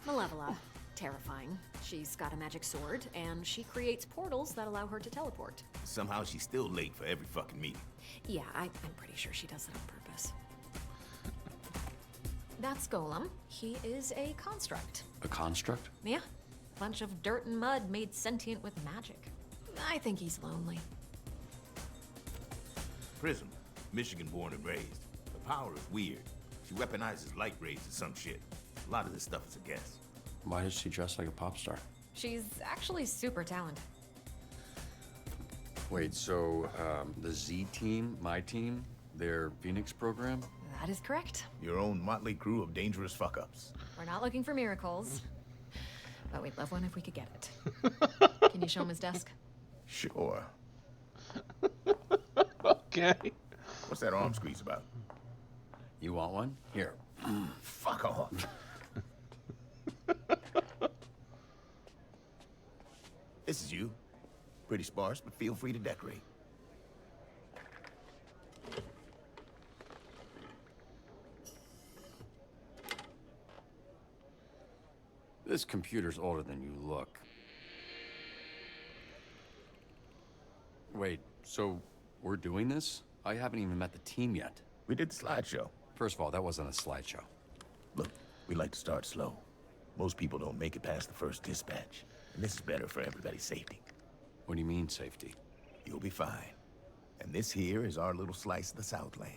Malevola. Terrifying. She's got a magic sword, and she creates portals that allow her to teleport. Somehow she's still late for every fucking meeting. Yeah, I'm pretty sure she does it on purpose. That's Golem. He is a construct. A construct? Yeah. Bunch of dirt and mud made sentient with magic. I think he's lonely. Prism. Michigan born and raised. Her power is weird. She weaponizes light rays or some shit. A lot of this stuff is a guess. Why does she dress like a pop star? She's actually super talented. Wait, so the Z team, my team, their Phoenix program? That is correct. Your own motley crew of dangerous fuck-ups. We're not looking for miracles, but we'd love one if we could get it. Can you show him his desk? Sure. Okay. What's that arm squeeze about? You want one? Here. Fuck off. This is you. Pretty sparse, but feel free to decorate. This computer's older than you look. Wait, so we're doing this? I haven't even met the team yet. We did the slideshow. First of all, that wasn't a slideshow. Look, we like to start slow. Most people don't make it past the first dispatch. And this is better for everybody's safety. What do you mean, safety? You'll be fine. And this here is our little slice of the Southland.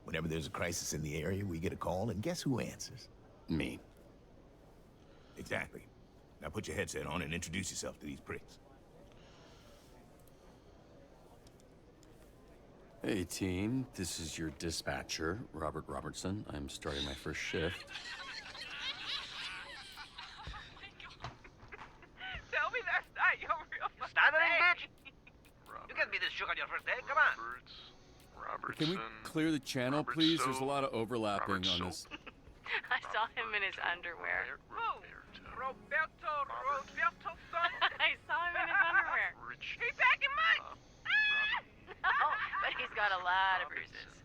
Whenever there's a crisis in the area, we get a call, and guess who answers? Me. Exactly. Now put your headset on and introduce yourself to these pricks. Hey, team. This is your dispatcher, Robert Robertson. I'm starting my first shift. Tell me that's not your real stuttering bitch. You can't be this shook on your first day. Come on. Robertson. Can we clear the channel, please? There's a lot of overlapping on this. I saw him in his underwear. Roberto son. I saw him in his underwear. He back in mine. Oh, but he's got a lot of bruises,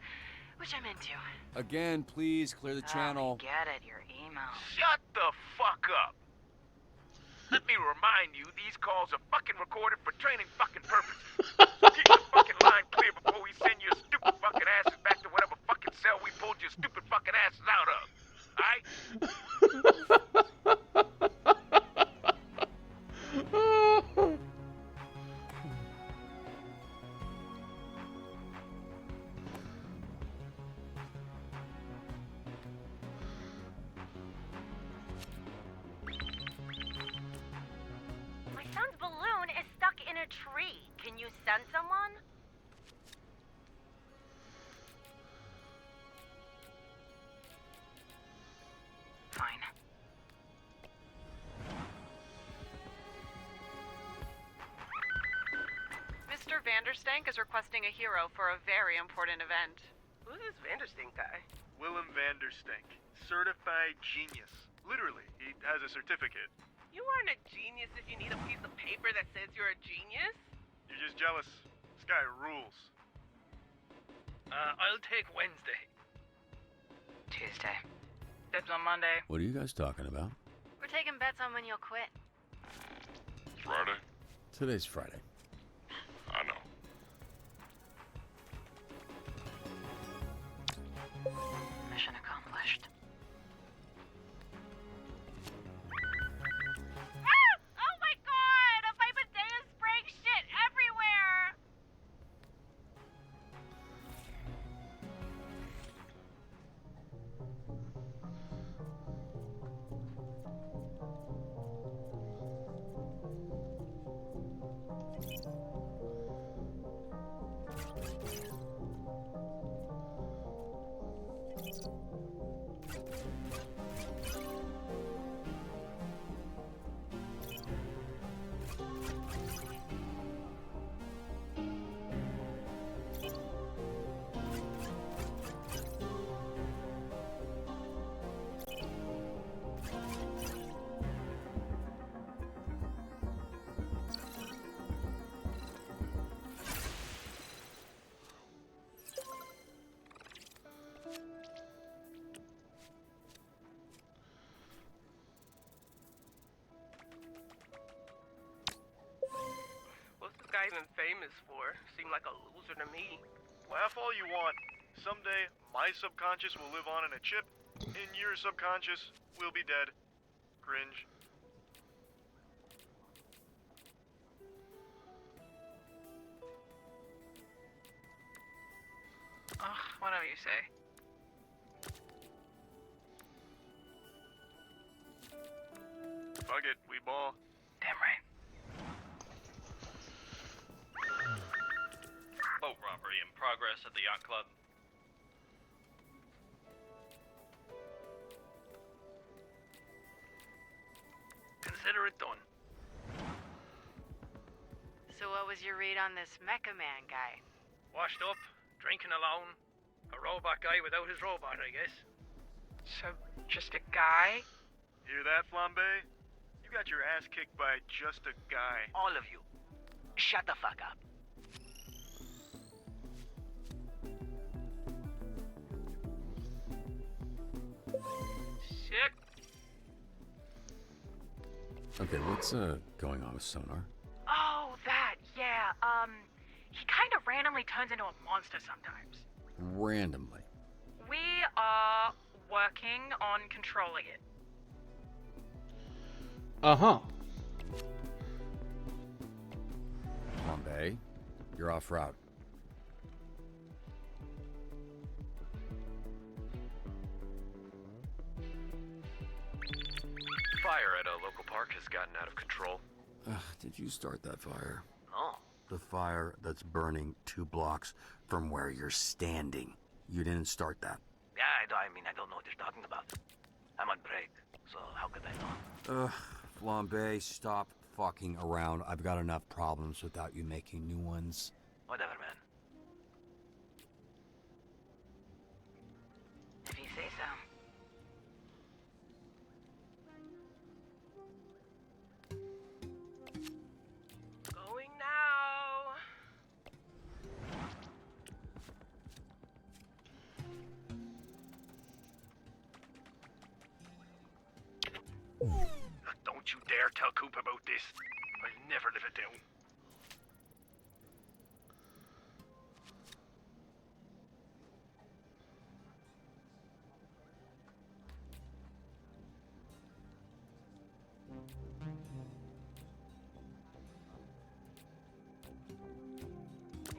which I'm into. Again, please clear the channel. Oh, get it, your email. Shut the fuck up. Let me remind you, these calls are fucking recorded for training fucking purposes. So keep the fucking line clear before we send your stupid fucking asses back to whatever fucking cell we pulled your stupid fucking asses out of. Alright? Mr. Vanderstank is requesting a hero for a very important event. Who's this Vanderstink guy? Willem Vanderstank. Certified genius. Literally, he has a certificate. You aren't a genius if you need a piece of paper that says you're a genius. You're just jealous. This guy rules. I'll take Wednesday. Tuesday. Dibs on Monday. What are you guys talking about? We're taking bets on when you'll quit. Friday? Today's Friday. I know. Mission accomplished. Oh my god! A Vipadea is spraying shit everywhere! What's this guy even famous for? Seemed like a loser to me. Laugh all you want. Someday, my subconscious will live on in a chip, and your subconscious will be dead. Cringe. Ugh, whatever you say. Fuck it, we ball. Damn right. Boat robbery in progress at the yacht club. Consider it done. So what was your read on this Mecha Man guy? Washed up, drinking alone. A robot guy without his robot, I guess. So, just a guy? Hear that, Flambe? You got your ass kicked by just a guy. All of you. Shut the fuck up. Shit. Okay, what's going on with Sonar? Oh, that, yeah. He kind of randomly turns into a monster sometimes. Randomly. We are working on controlling it. Uh-huh. Bombay, you're off route. Fire at a local park has gotten out of control. Did you start that fire? Oh. The fire that's burning 2 blocks from where you're standing. You didn't start that. Yeah, I don't know what you're talking about. I'm on break, so how could I know? Flambe, stop fucking around. I've got enough problems without you making new ones. Whatever, man. If you say so. Going now. Don't you dare tell Coop about this. I'll never live it down.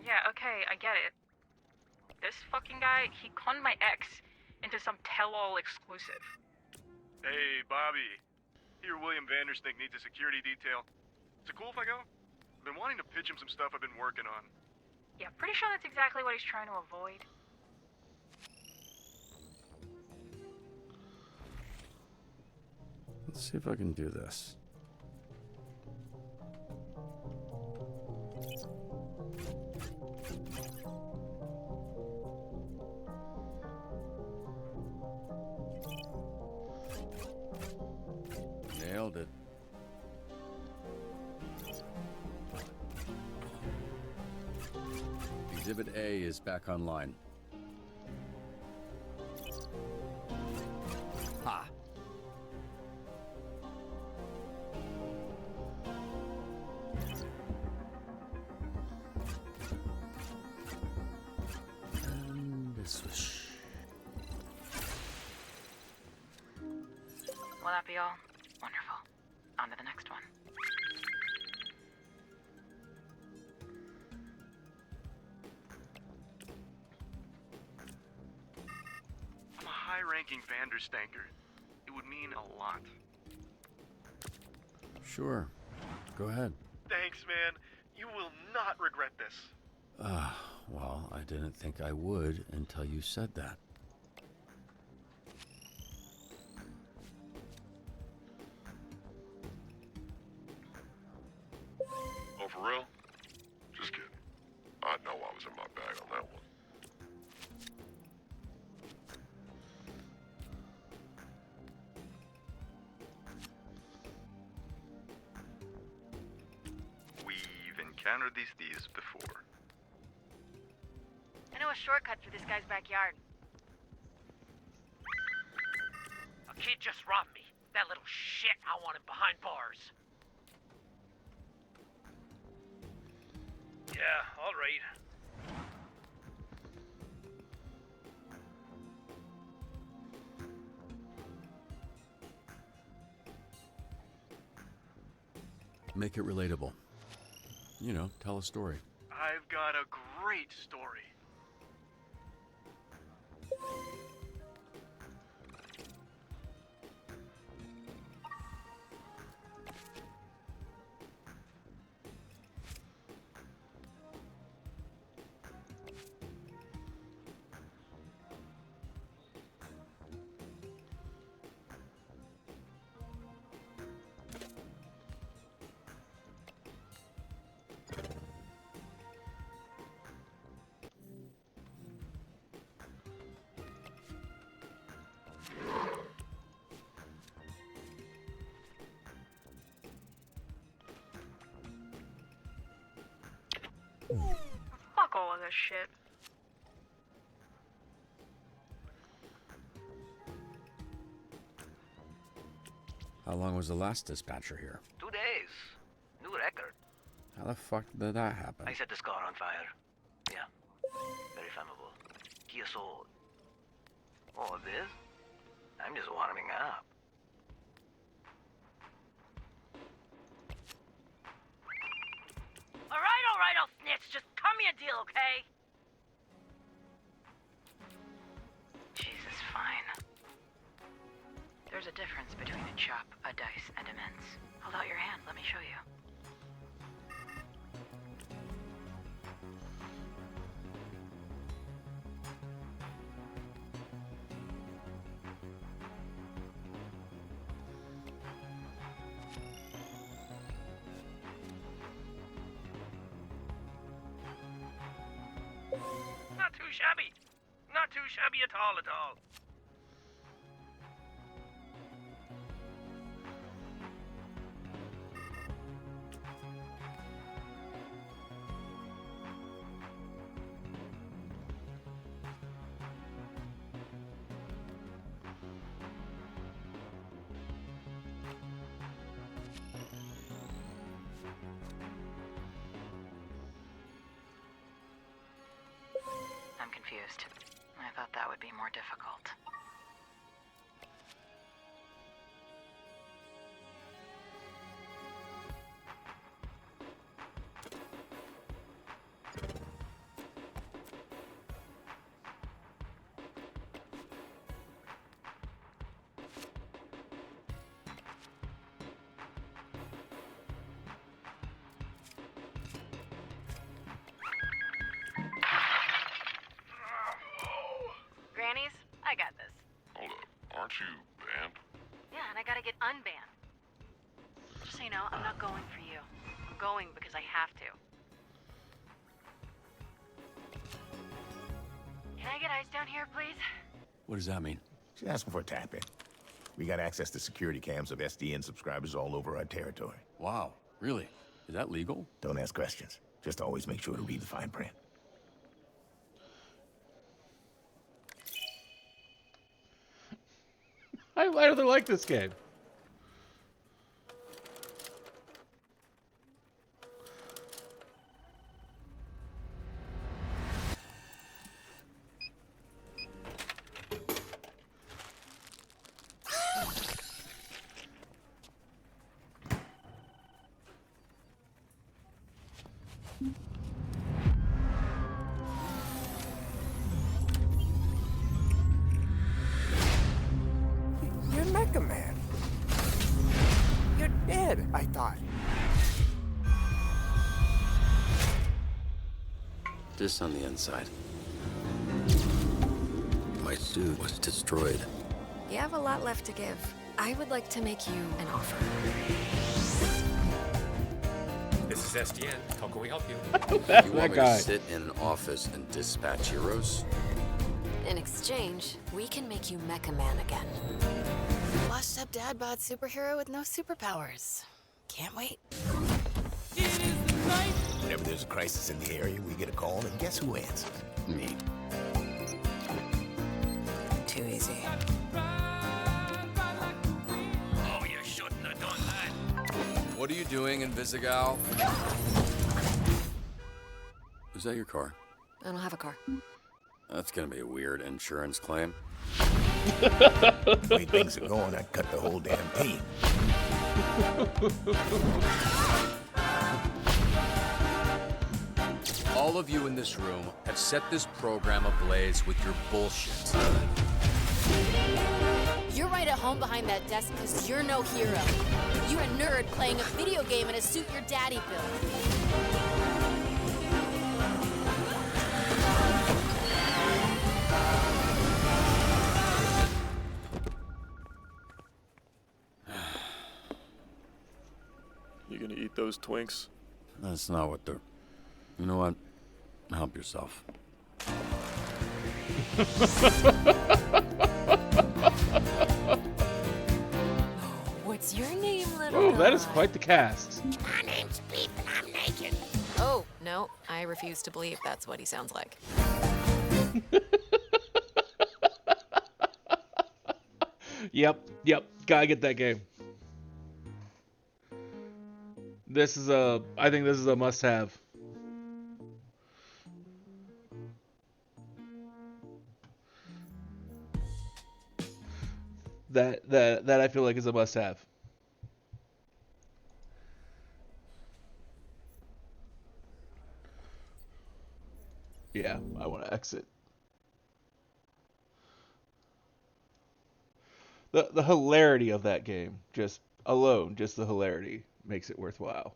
Yeah, okay, I get it. This fucking guy, he conned my ex into some tell-all exclusive. Hey, Bobby. Here, William Vanderstink needs a security detail. Is it cool if I go? I've been wanting to pitch him some stuff I've been working on. Yeah, pretty sure that's exactly what he's trying to avoid. Let's see if I can do this. Nailed it. Exhibit A is back online. Ha! And a swish. Will that be all? Wonderful. On to the next one. I'm a high-ranking Vanderstanker. It would mean a lot. Sure. Go ahead. Thanks, man. You will not regret this. Well, I didn't think I would until you said that. Oh, for real? Just kidding. I know I was in my bag on that one. We've encountered these thieves before. I know a shortcut through this guy's backyard. A kid just robbed me. That little shit, I want him behind bars. Yeah, all right. Make it relatable. You know, tell a story. I've got a great story. Fuck all of this shit. How long was the last dispatcher here? 2 days. New record. How the fuck did that happen? I set this car on fire. Yeah. Very flammable. Kia Soul. Oh, this? I'm just warming up. All right, I'll snitch. Just cut me a deal, okay? Jesus, fine. There's a difference between a chop, a dice, and a mince. Hold out your hand, let me show you. Not too shabby. Not too shabby at all, at all. I'm confused. I thought that would be more difficult. Grannies, I got this. Hold up. Aren't you banned? Yeah, and I gotta get unbanned. Just so you know, I'm not going for you. I'm going because I have to. Can I get ice down here, please? What does that mean? She's asking for a tap in. We got access to security cams of SDN subscribers all over our territory. Wow, really? Is that legal? Don't ask questions. Just always make sure to read the fine print. I rather like this game. You're Mecha Man. You're dead, I thought. This on the inside. My suit was destroyed. You have a lot left to give. I would like to make you an offer. This is SDN. How can we help you? You want me to sit in an office and dispatch heroes? In exchange, we can make you Mecha Man again. Washed up dad bod superhero with no superpowers. Can't wait. Whenever there's a crisis in the area, we get a call, and guess who answers? Me. Too easy. Oh, you shouldn't have done that. What are you doing in Visigal? Is that your car? I don't have a car. That's gonna be a weird insurance claim. The way things are going, I'd cut the whole damn team. All of you in this room have set this program ablaze with your bullshit. You're right at home behind that desk because you're no hero. You're a nerd playing a video game in a suit your daddy built. You gonna eat those Twinks? That's not what they're... You know what? Help yourself. What's your name, little Oh, that guy? is quite the cast. My name's Beep and I'm naked. Oh, no. I refuse to believe that's what he sounds like. Yep. Gotta get that game. I think this is a must-have. That I feel like is a must-have. Yeah, I want to exit. The hilarity of that game, just the hilarity makes it worthwhile.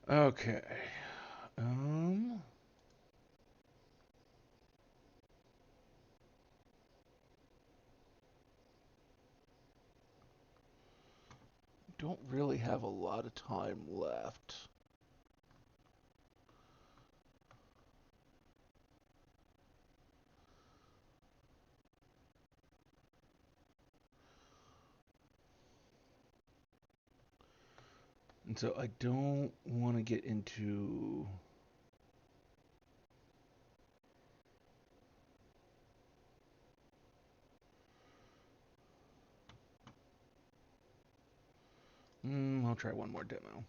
Okay. Don't really have a lot of time left. And so I don't want to get into... I'll try one more demo.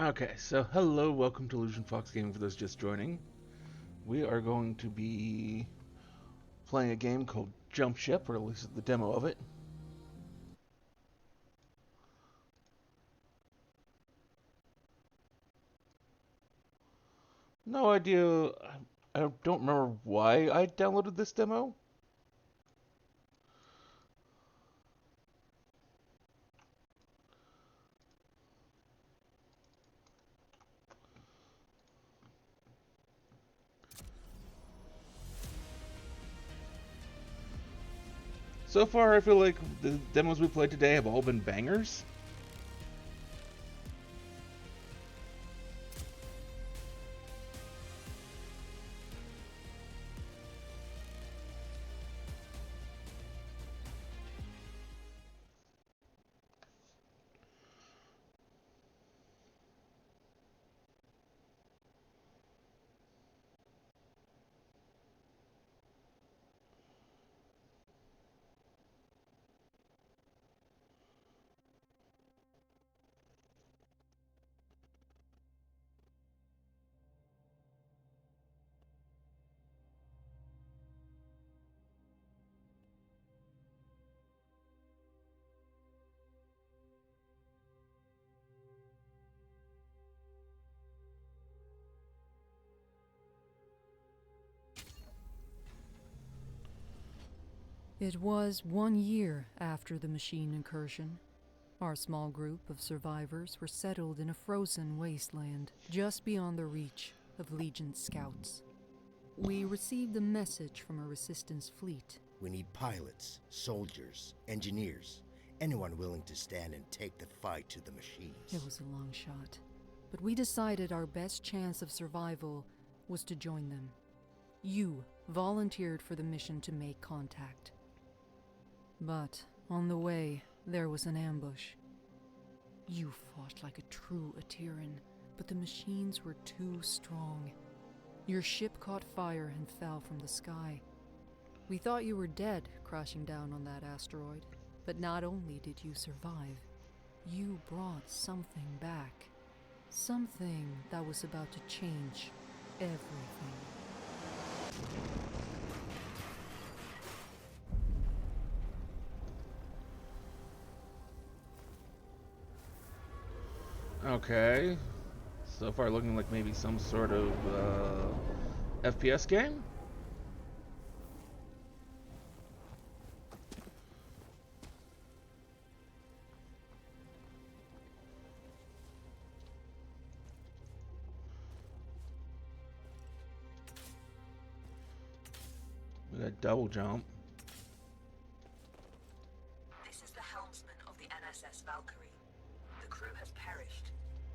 Okay, so hello, welcome to Illusion Fox Gaming for those just joining. We are going to be playing a game called Jump Ship, or at least the demo of it. No idea, I don't remember why I downloaded this demo. So far, I feel like the demos we played today have all been bangers. It was 1 year after the machine incursion. Our small group of survivors were settled in a frozen wasteland just beyond the reach of Legion scouts. We received a message from a resistance fleet. We need pilots, soldiers, engineers, anyone willing to stand and take the fight to the machines. It was a long shot, but we decided our best chance of survival was to join them. You volunteered for the mission to make contact. But on the way, there was an ambush. You fought like a true Ateran, but the machines were too strong. Your ship caught fire and fell from the sky. We thought you were dead, crashing down on that asteroid. But not only did you survive, you brought something back. Something that was about to change everything. Okay, so far looking like maybe some sort of FPS game? We got double jump. This is the helmsman of the NSS Valkyrie. The crew has perished.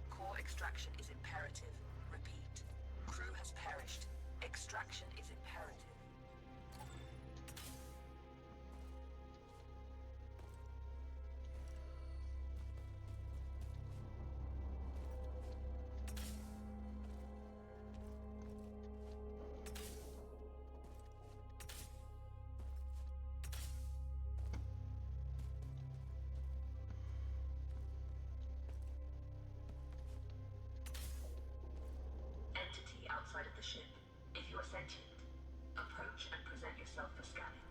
Core extraction is imperative. Repeat. Crew has perished. Extraction is imperative. Entity outside of the ship. If you are sentient, approach and present yourself for scanning.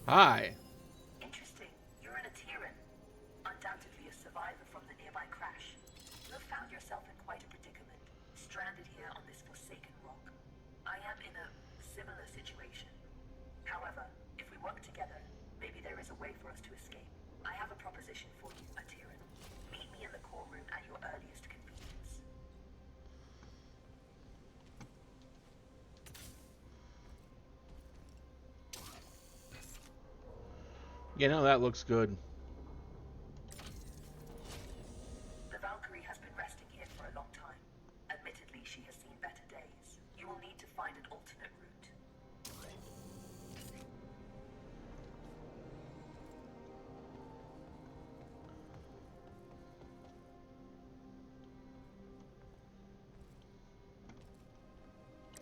Hi. Interesting. You're an Ateran. Undoubtedly a survivor from the nearby crash. You have found yourself in quite a predicament, stranded here on this forsaken rock. I am in a similar situation. However, if we work together, maybe there is a way for us to escape. I have a proposition for you, Ateran. Meet me in the core room at your earliest convenience. You know, that looks good. The Valkyrie has been resting here for a long time. Admittedly, she has seen better days. You will need to find an alternate route.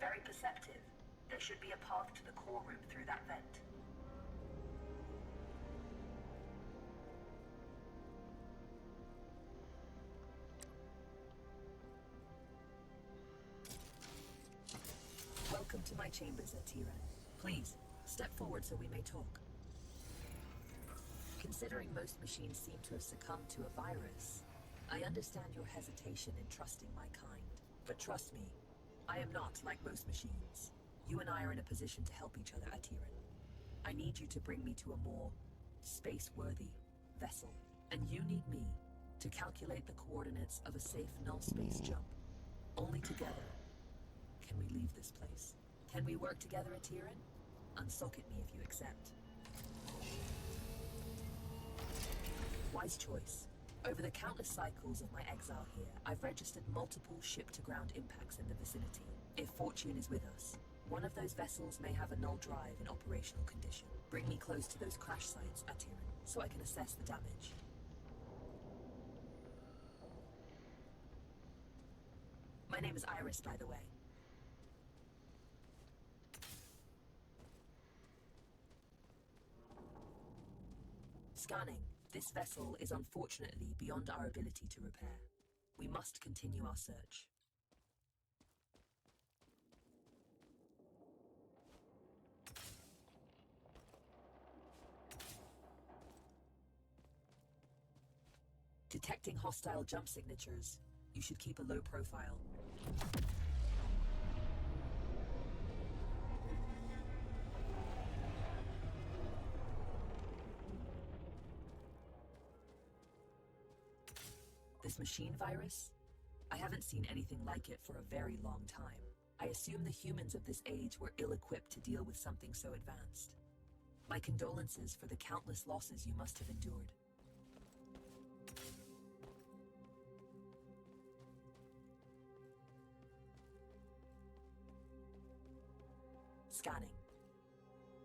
Very perceptive. There should be a path to the core room through that vent. my chambers at Tiran. Please, step forward so we may talk. Considering most machines seem to have succumbed to a virus, I understand your hesitation in trusting my kind. But trust me, I am not like most machines. You and I are in a position to help each other at Tiran. I need you to bring me to a more space-worthy vessel. And you need me to calculate the coordinates of a safe null space jump. Only together can we leave this place. Can we work together at Tiran? Unsocket me if you accept. Wise choice. Over the countless cycles of my exile here, I've registered multiple ship-to-ground impacts in the vicinity. If fortune is with us, one of those vessels may have a null drive in operational condition. Bring me close to those crash sites at Tiran so I can assess the damage. My name is Iris, by the way. Scanning. This vessel is unfortunately beyond our ability to repair. We must continue our search. Detecting hostile jump signatures. You should keep a low profile. This machine virus? I haven't seen anything like it for a very long time. I assume the humans of this age were ill-equipped to deal with something so advanced. My condolences for the countless losses you must have endured. Scanning.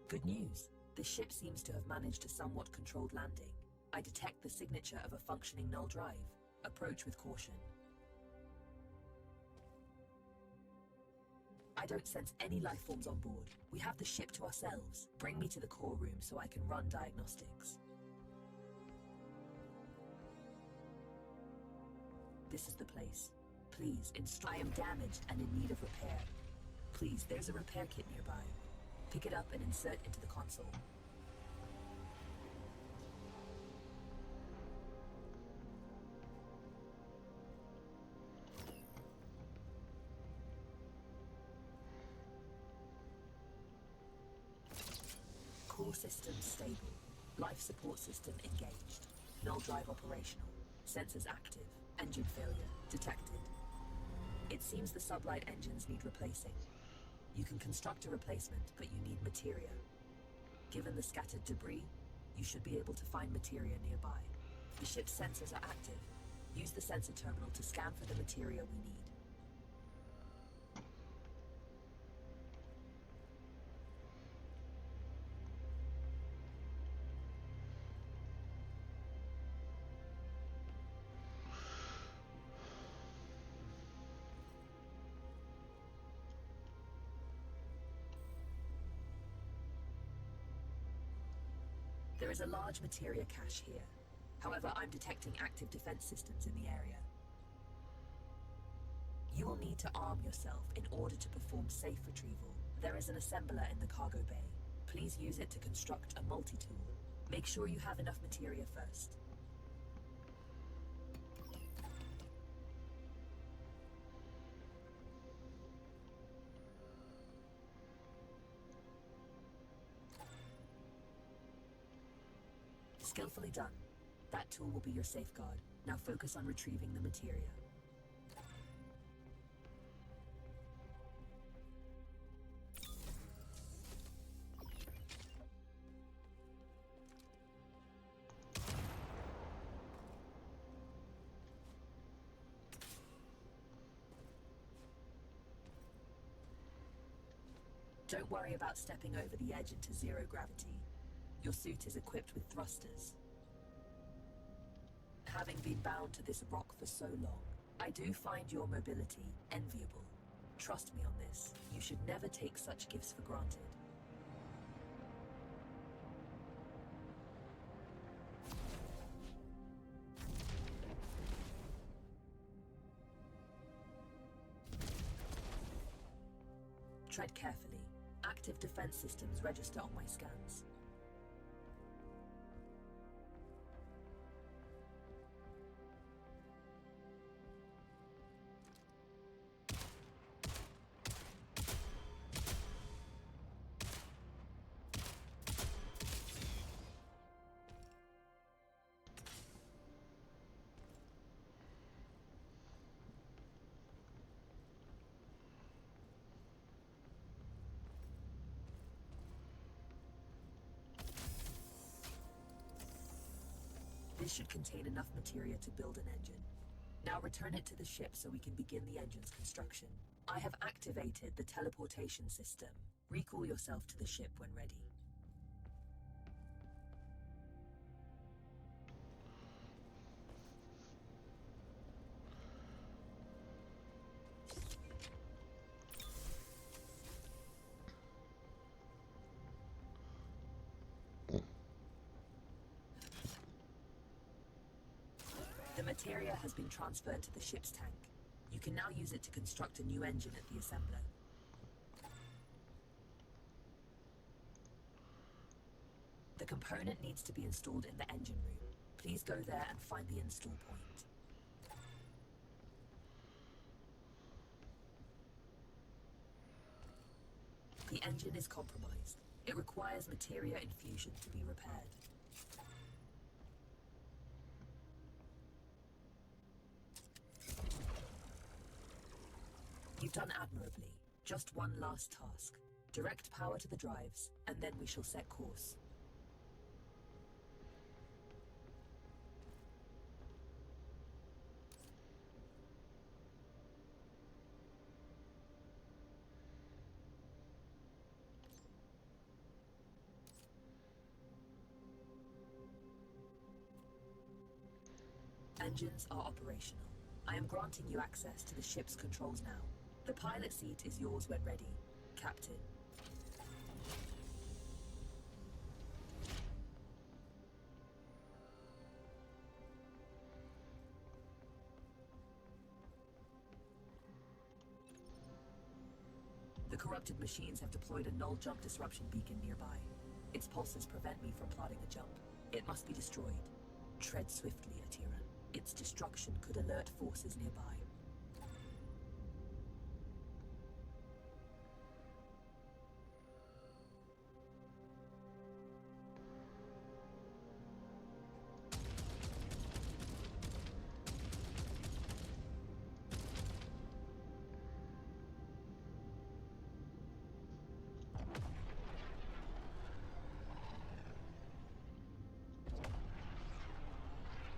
Good news. The ship seems to have managed a somewhat controlled landing. I detect the signature of a functioning null drive. Approach with caution. I don't sense any life forms on board. We have the ship to ourselves. Bring me to the core room so I can run diagnostics. This is the place. Please, I am damaged and in need of repair. Please, there's a repair kit nearby. Pick it up and insert into the console. Core system stable. Life support system engaged. Null drive operational. Sensors active. Engine failure detected. It seems the sublight engines need replacing. You can construct a replacement, but you need materia. Given the scattered debris, you should be able to find materia nearby. The ship's sensors are active. Use the sensor terminal to scan for the materia we need. There is a large materia cache here. However, I'm detecting active defense systems in the area. You will need to arm yourself in order to perform safe retrieval. There is an assembler in the cargo bay. Please use it to construct a multi-tool. Make sure you have enough materia first. Skillfully done. That tool will be your safeguard. Now focus on retrieving the materia. Don't worry about stepping over the edge into zero gravity. Your suit is equipped with thrusters. Having been bound to this rock for so long, I do find your mobility enviable. Trust me on this. You should never take such gifts for granted. Tread carefully. active defense systems register on my scans. This should contain enough materia to build an engine. Now return it to the ship so we can begin the engine's construction. I have activated the teleportation system. Recall yourself to the ship when ready. The materia has been transferred to the ship's tank. You can now use it to construct a new engine at the assembler. The component needs to be installed in the engine room. Please go there and find the install point. The engine is compromised. It requires materia infusion to be repaired. You've done admirably. Just one last task. Direct power to the drives, and then we shall set course. Engines are operational. I am granting you access to the ship's controls now. The pilot seat is yours when ready, Captain. The corrupted machines have deployed a null jump disruption beacon nearby. Its pulses prevent me from plotting a jump. It must be destroyed. Tread swiftly, Atira. Its destruction could alert forces nearby.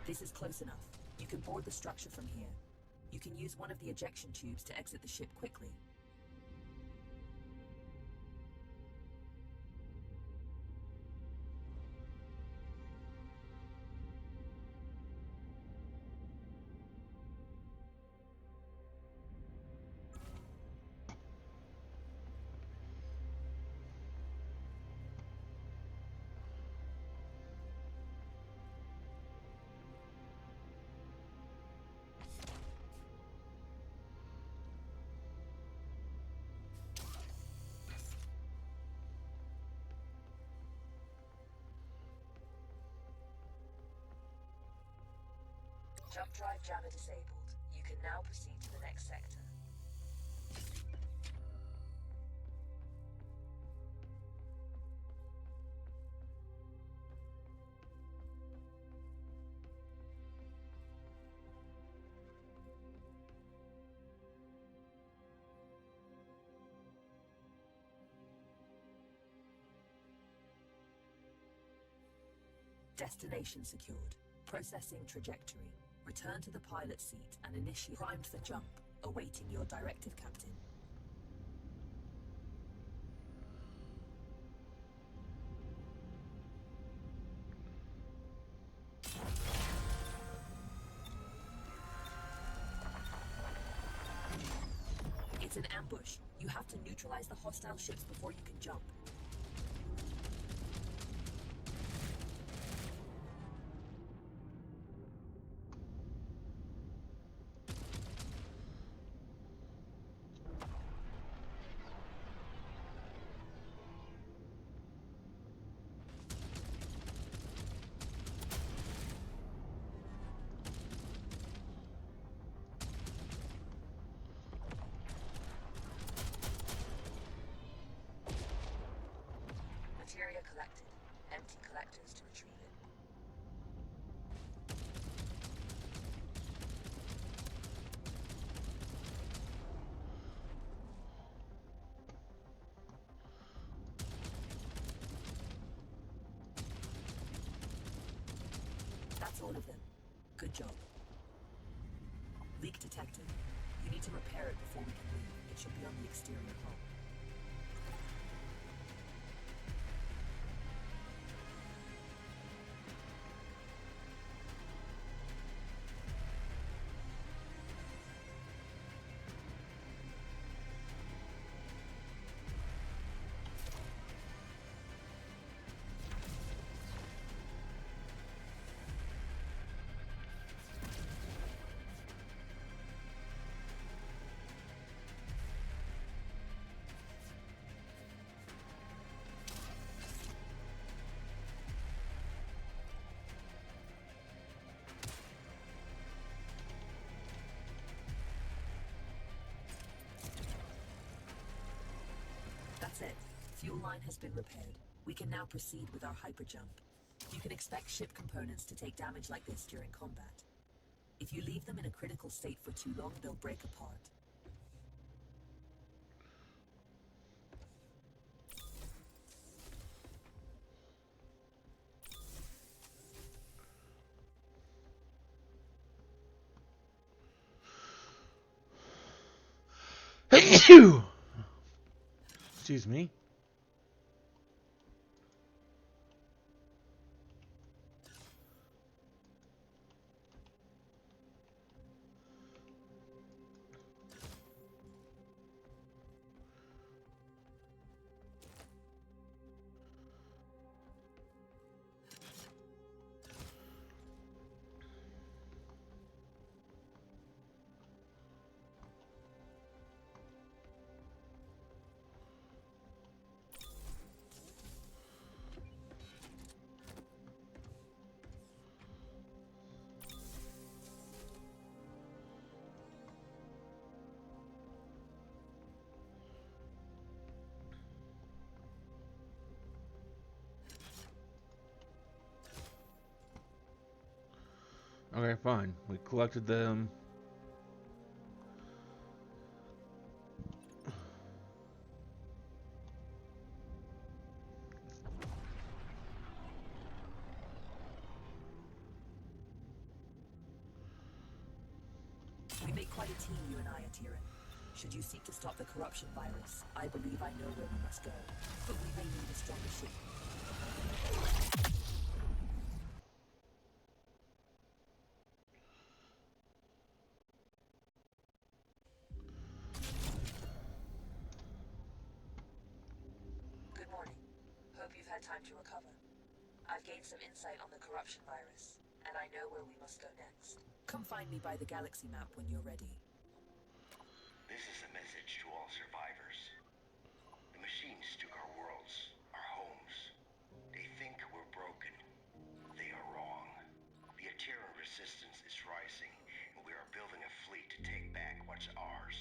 This is close enough. You can board the structure from here. You can use one of the ejection tubes to exit the ship quickly. Jump drive jammer disabled. You can now proceed to the next sector. Destination secured. Processing trajectory. Return to the pilot seat and initiate. Primed for jump, awaiting your directive, Captain. It's an ambush. You have to neutralize the hostile ships before you can jump. Superior collected. Empty collectors to retrieve it. That's all of them. Good job. Leak detected. You need to repair it before we can leave. It should be on the exterior hull. That's it. Fuel line has been repaired. We can now proceed with our hyperjump. You can expect ship components to take damage like this during combat. If you leave them in a critical state for too long, they'll break apart. Excuse me. Okay, fine. We collected them. We make quite a team, you and I, Atiran. Should you seek to stop the corruption virus, I believe I know where we must go. But we may need a stronger ship. Good morning. Hope you've had time to recover. I've gained some insight on the corruption virus, and I know where we must go next. Come find me by the galaxy map when you're ready. This is a message to all survivors. The machines took our worlds, our homes. They think we're broken. They are wrong. The Atiran resistance is rising, and we are building a fleet to take back what's ours.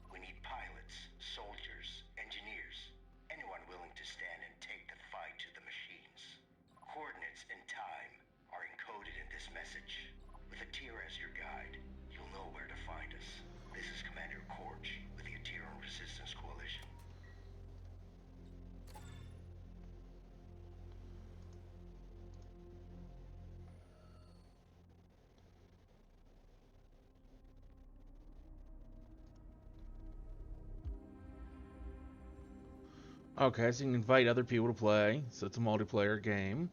We need pilots, soldiers, engineers, anyone willing to stand and take the fight to the machines. Coordinates and time are encoded in this message. With Atira as your guide, you'll know where to find us. This is Commander Korch with the Atiran Resistance Coalition. Okay, so you can invite other people to play. So it's a multiplayer game.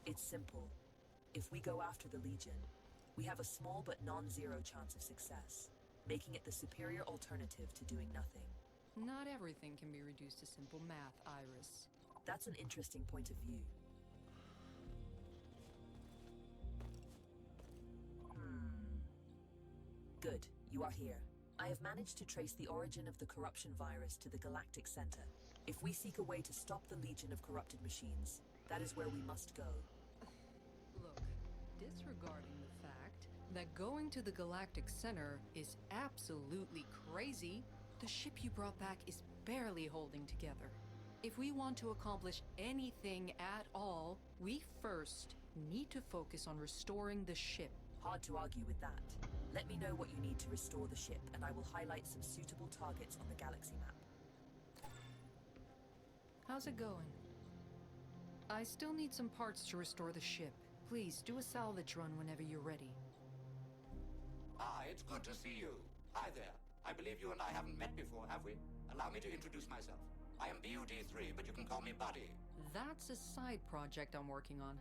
It's simple. If we go after the Legion, we have a small but non-zero chance of success, making it the superior alternative to doing nothing. Not everything can be reduced to simple math, Iris. That's an interesting point of view. Good, you are here. I have managed to trace the origin of the corruption virus to the Galactic Center. If we seek a way to stop the Legion of corrupted machines, that is where we must go. Look, disregarding the fact that going to the Galactic Center is absolutely crazy, the ship you brought back is barely holding together. If we want to accomplish anything at all, we first need to focus on restoring the ship. Hard to argue with that. Let me know what you need to restore the ship, and I will highlight some suitable targets on the galaxy map. How's it going? I still need some parts to restore the ship. Please, do a salvage run whenever you're ready. Ah, it's good to see you. Hi there. I believe you and I haven't met before, have we? Allow me to introduce myself. I am BUD3, but you can call me Buddy. That's a side project I'm working on.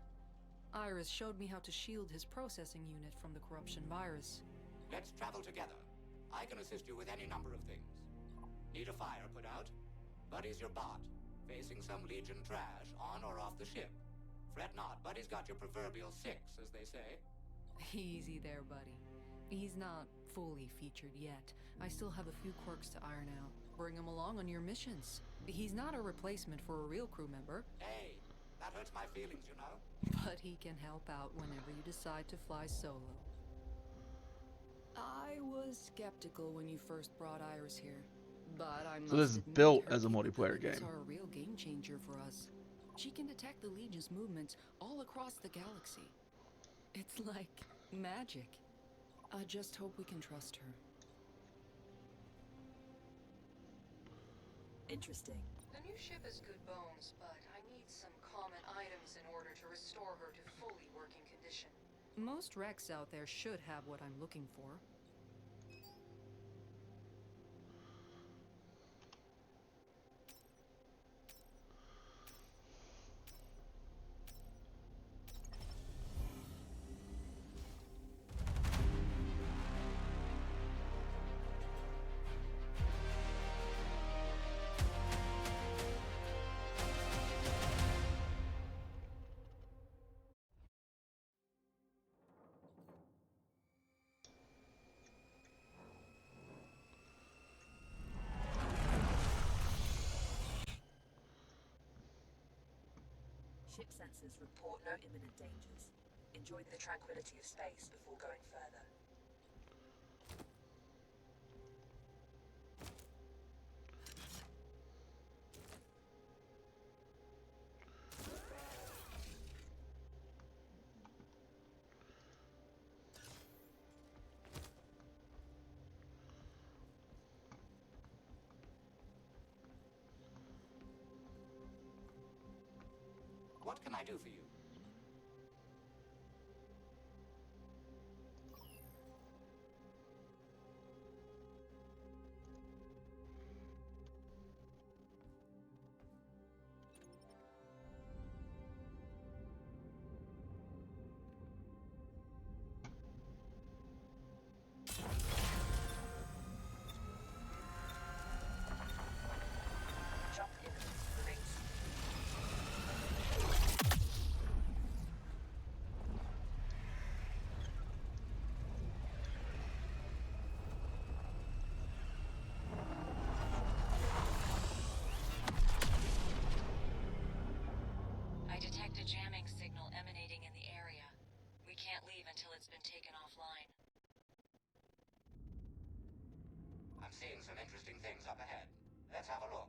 Iris showed me how to shield his processing unit from the corruption virus. Let's travel together. I can assist you with any number of things. Need a fire put out? Buddy's your bot, facing some Legion trash on or off the ship. Fret not, Buddy's got your proverbial 6, as they say. Easy there, buddy. He's not fully featured yet. I still have a few quirks to iron out. Bring him along on your missions. He's not a replacement for a real crew member. Hey, that hurts my feelings, you know. But he can help out whenever you decide to fly solo. I was skeptical when you first brought Iris here, but I must So this is admit built her as a multiplayer capabilities game. are a real game changer for us. She can detect the Legion's movements all across the galaxy. It's like magic. I just hope we can trust her. Interesting. The new ship is good bones, but I need some common items in order to restore her to fully working condition. Most wrecks out there should have what I'm looking for. Ship sensors report no imminent dangers. Enjoy the tranquility of space before going further. What can I do for you? Jump imminent. Remains. I detect a jamming signal emanating in the area. We can't leave until it's been taken offline. I'm seeing some interesting things up ahead. Let's have a look.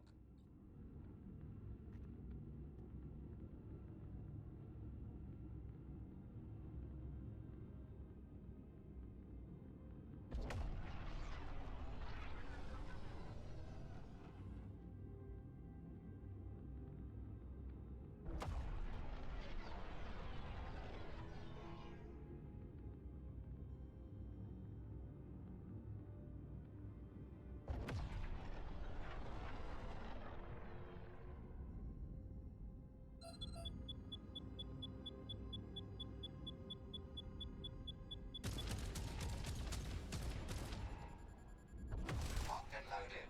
Locked and loaded.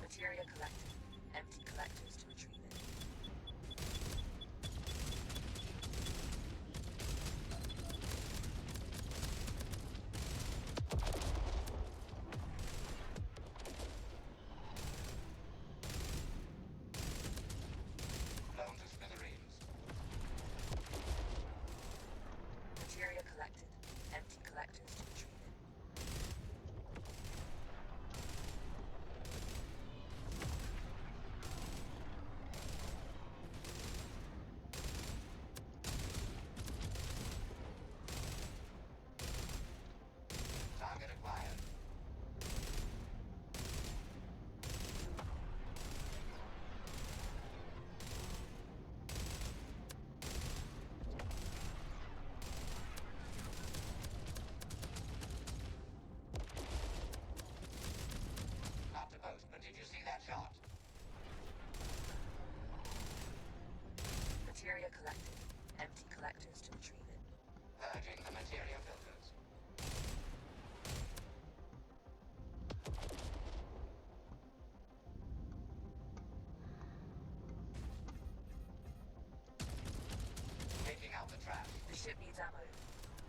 Materia collected. Empty collectors to retrieve it. ship needs ammo.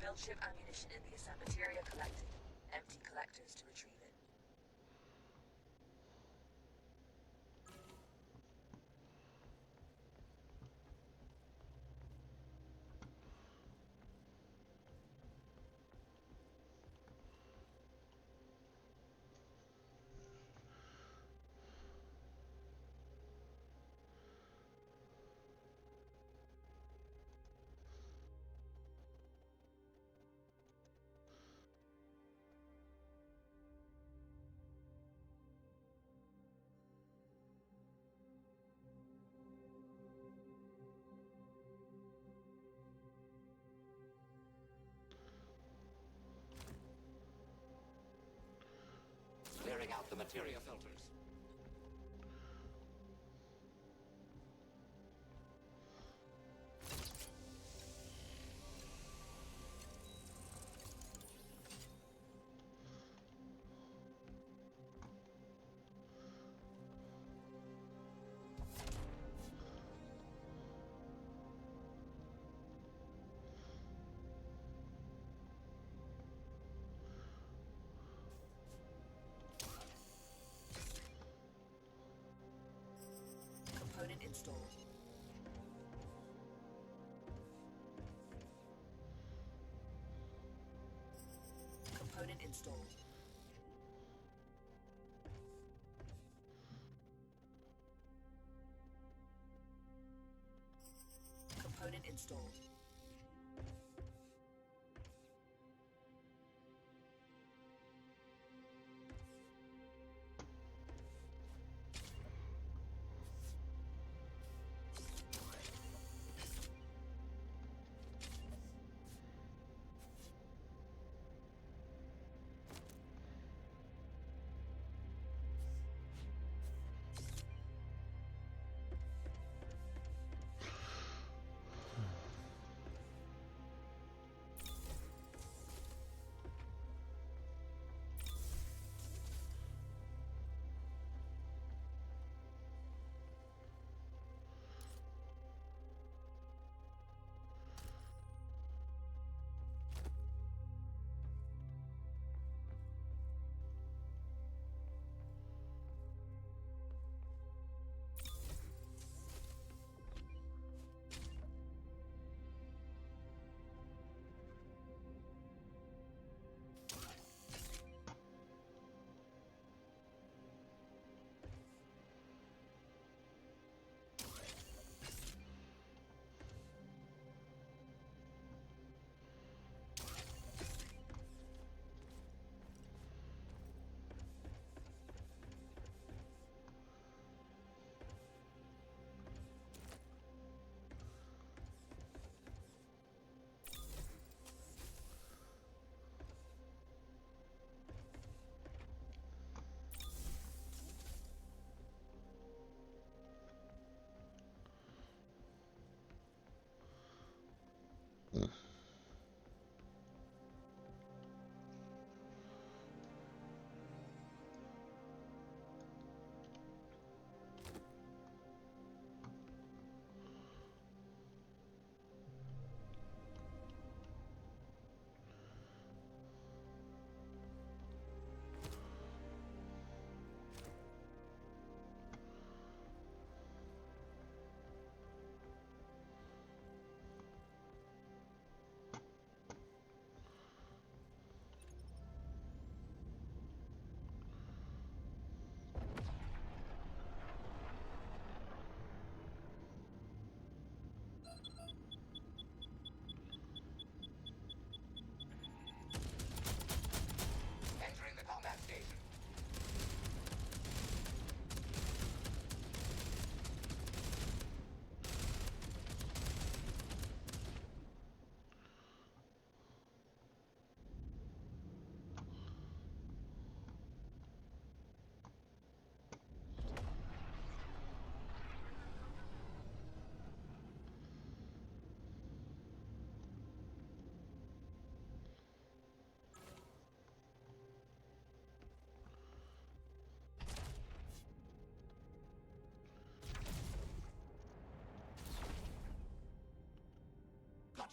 Build ship ammunition in the ascent materia collected. Empty collectors to retrieve it. Clearing out the materia filters. Component installed. Component installed. Component installed.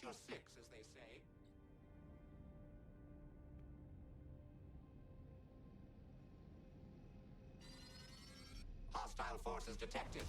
Watch your six, as they say. Hostile forces detected.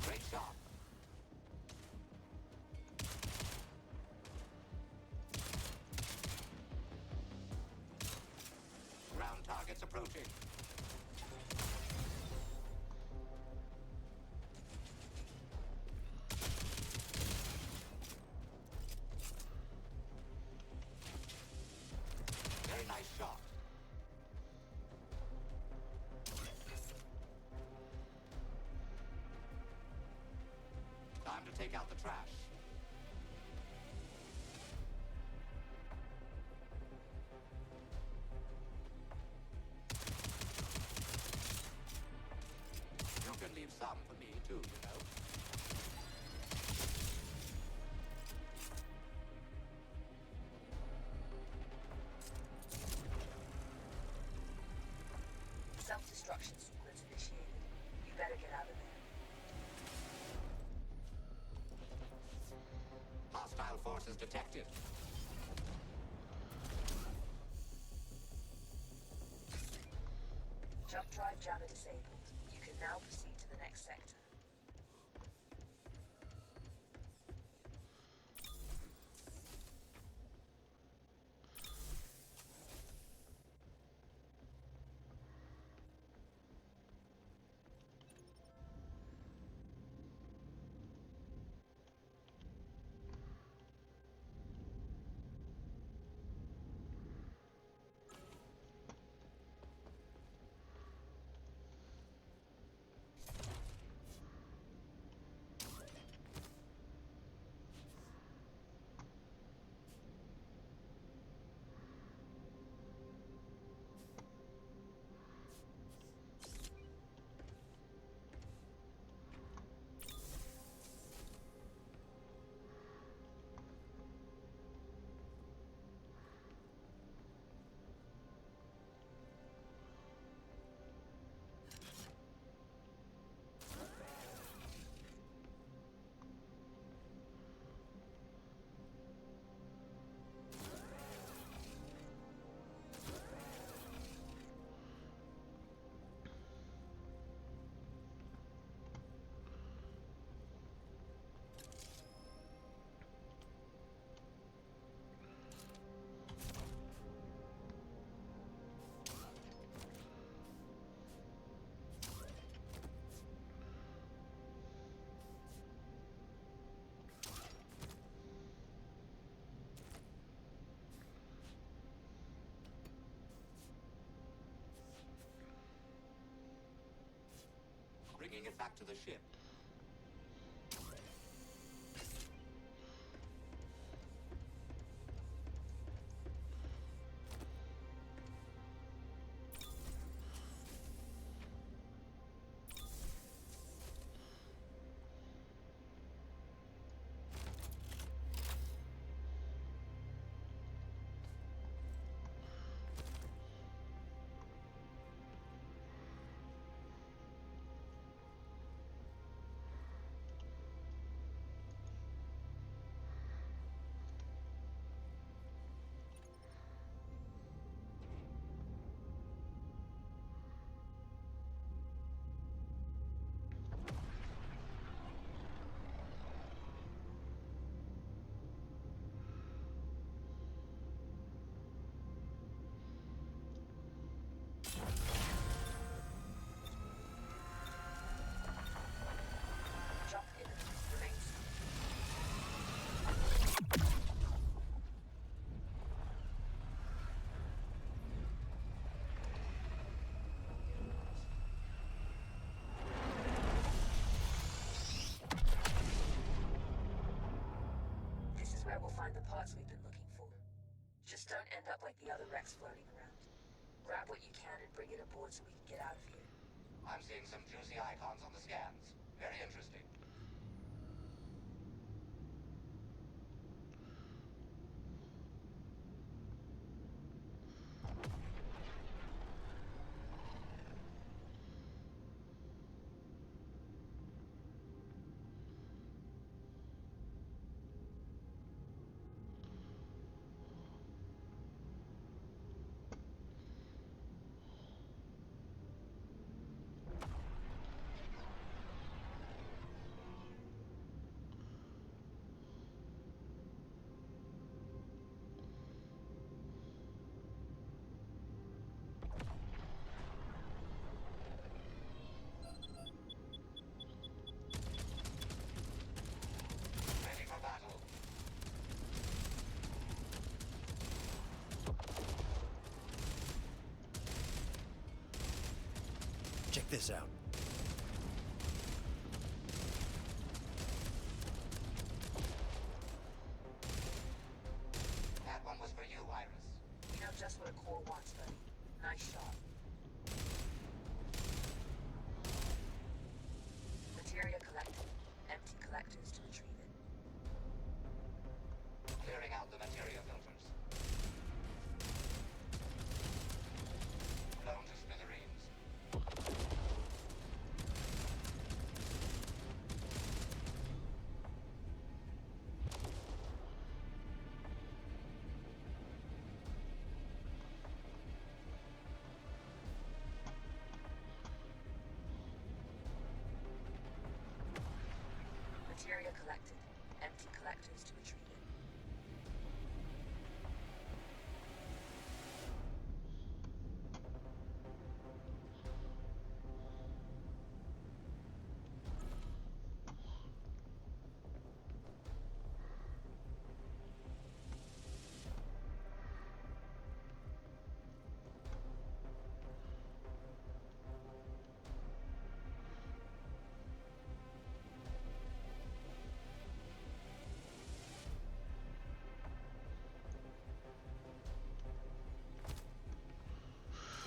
Great shot. Ground targets approaching. Very nice shot. Time to take out the trash. You can leave some for me too, you know. Self-destruction sequence initiated. You better get out of there. Hostile forces detected. Jump drive jammer disabled. You can now proceed to the next sector. Bringing it back to the ship. Jump imminent. Remains. This is where we'll find the parts we've been looking for. Just don't end up like the other wrecks floating around. Grab what you can and bring it aboard so we can get out of here. I'm seeing some juicy icons on the scans. Very interesting. Ready for battle. Check this out. That one was for you, Iris. You know just what a core wants, buddy. Nice shot. Materia collected. Empty collectors to retrieve it. Clearing out the materia filters. Blown to smithereens. Materia collected. Empty collectors to retrieve it.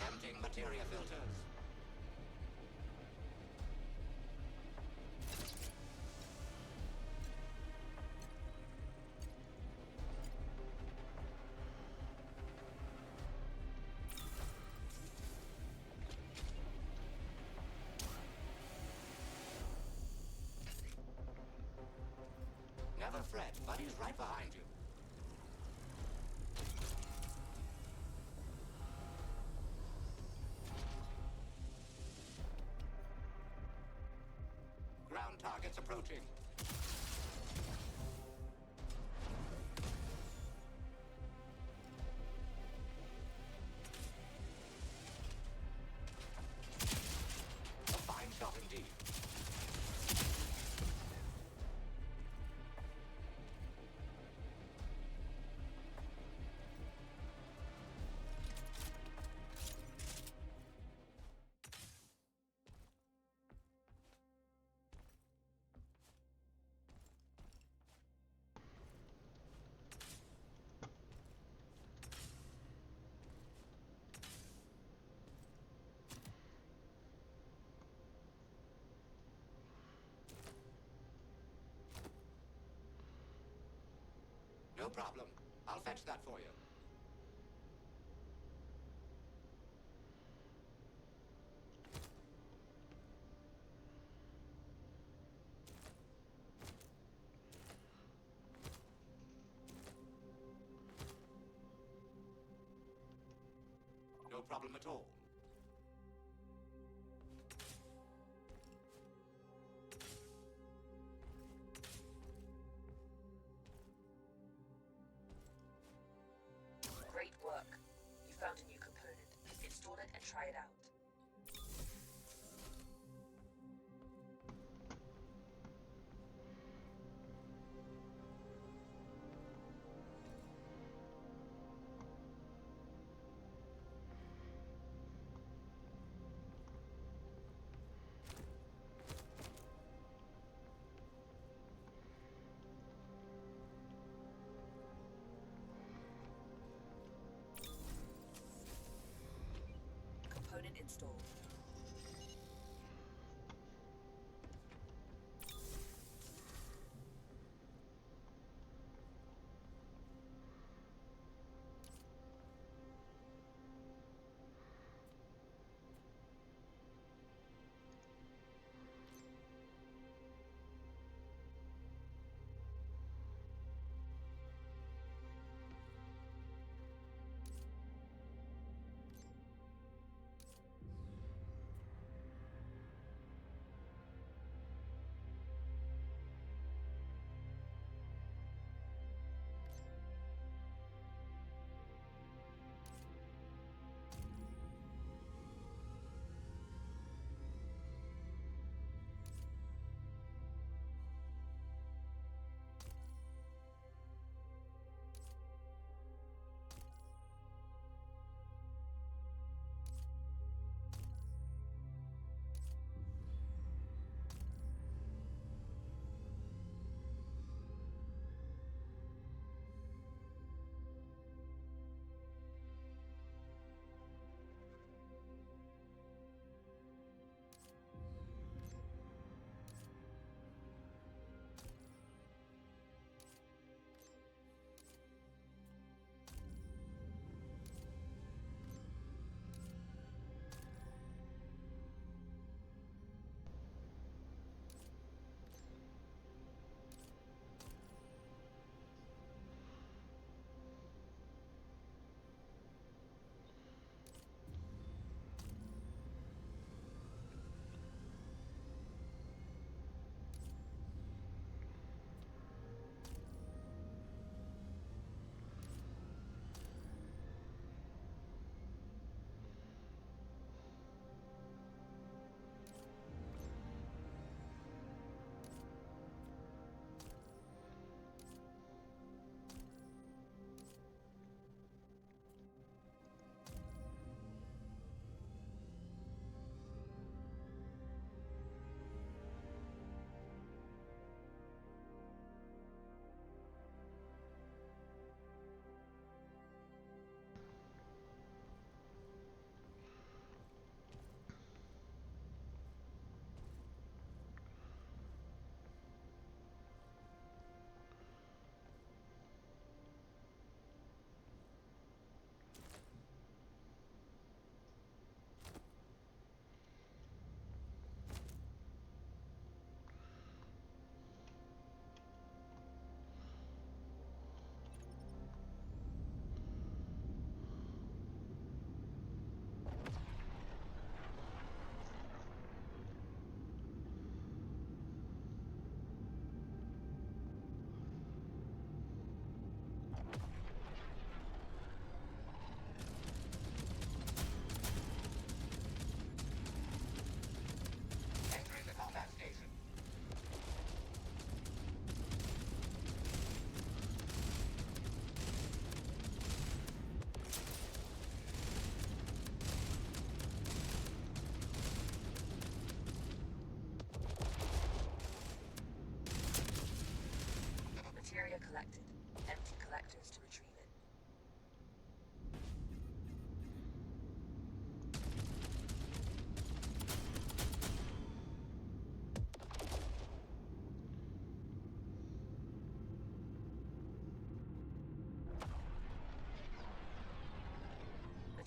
Emptying materia filters. Never fret, Buddy's right behind you. Ground targets approaching. A fine shot indeed. No problem. I'll fetch that for you. No problem at all. Great work. You found a new component. Install it and try it out. Component installed.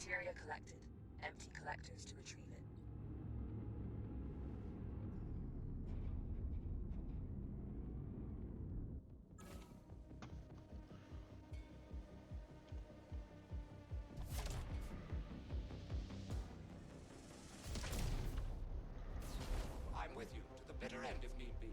Materia collected. Empty collectors to retrieve it. I'm with you to the bitter end if need be.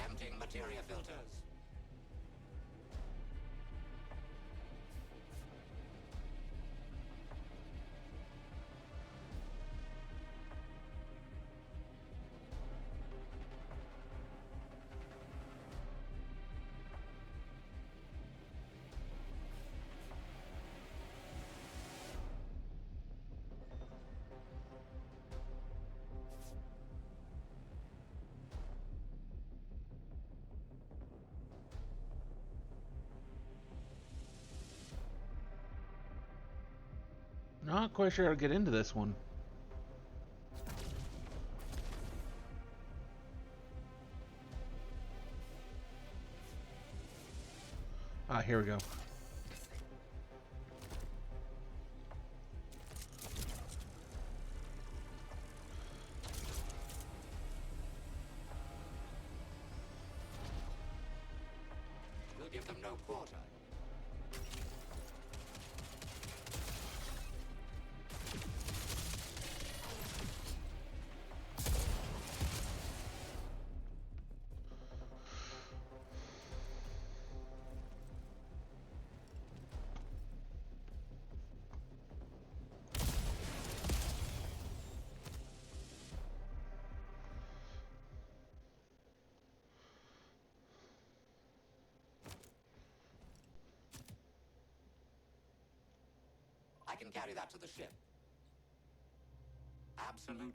Emptying materia filters. Not quite sure how to get into this one. Ah, here we go. We'll give them no quarter. I can carry that to the ship. Absolutely.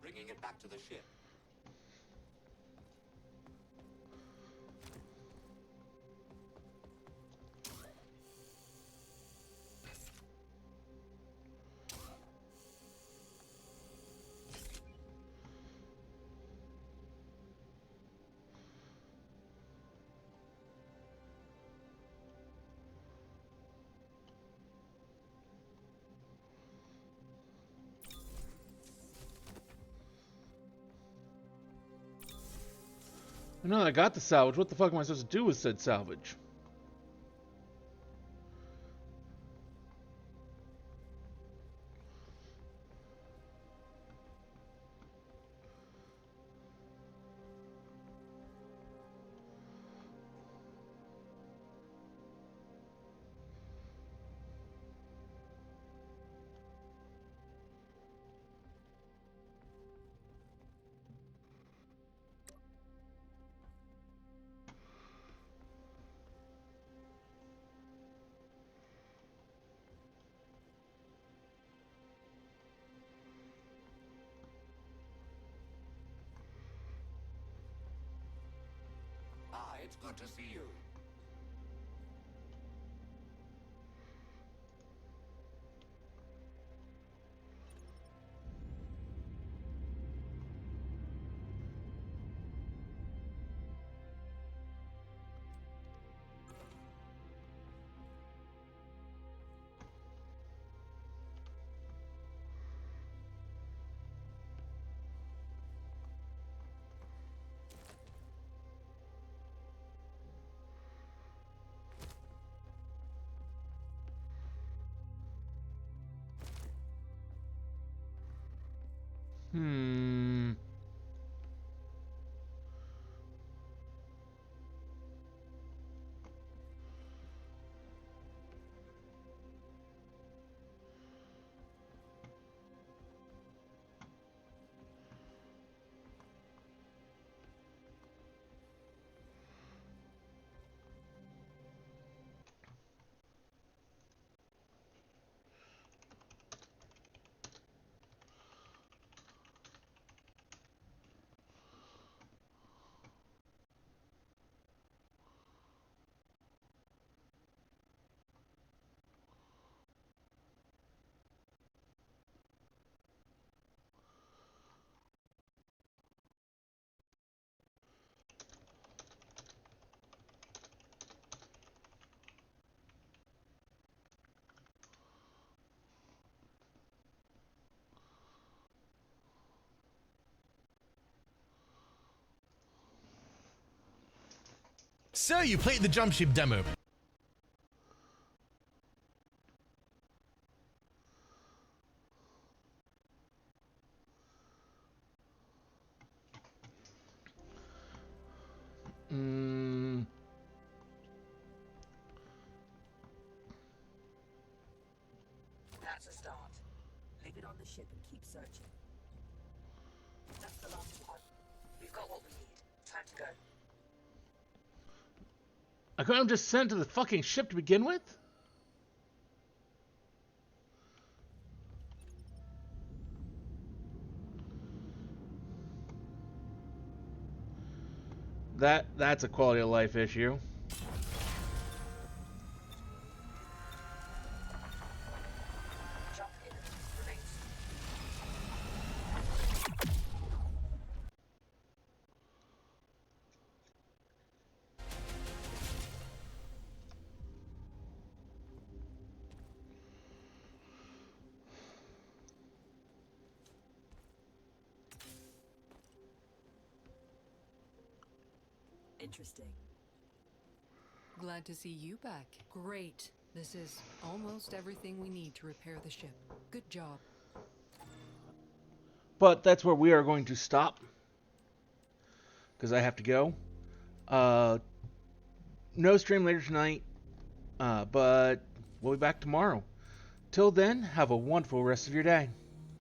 Bringing it back to the ship. Now that I got the salvage, what the fuck am I supposed to do with said salvage? Ah, it's good to see you. Hmm. So, you played the jump ship demo. That's a start. Leave it on the ship and keep searching. That's the last one. We've got what we need. Time to go. I couldn't have just sent to the fucking ship to begin with? That's a quality of life issue. Interesting. Glad to see you back. Great. This is almost everything we need to repair the ship. Good job. But that's where we are going to stop, because I have to go. No stream later tonight, but we'll be back tomorrow. Till then, have a wonderful rest of your day.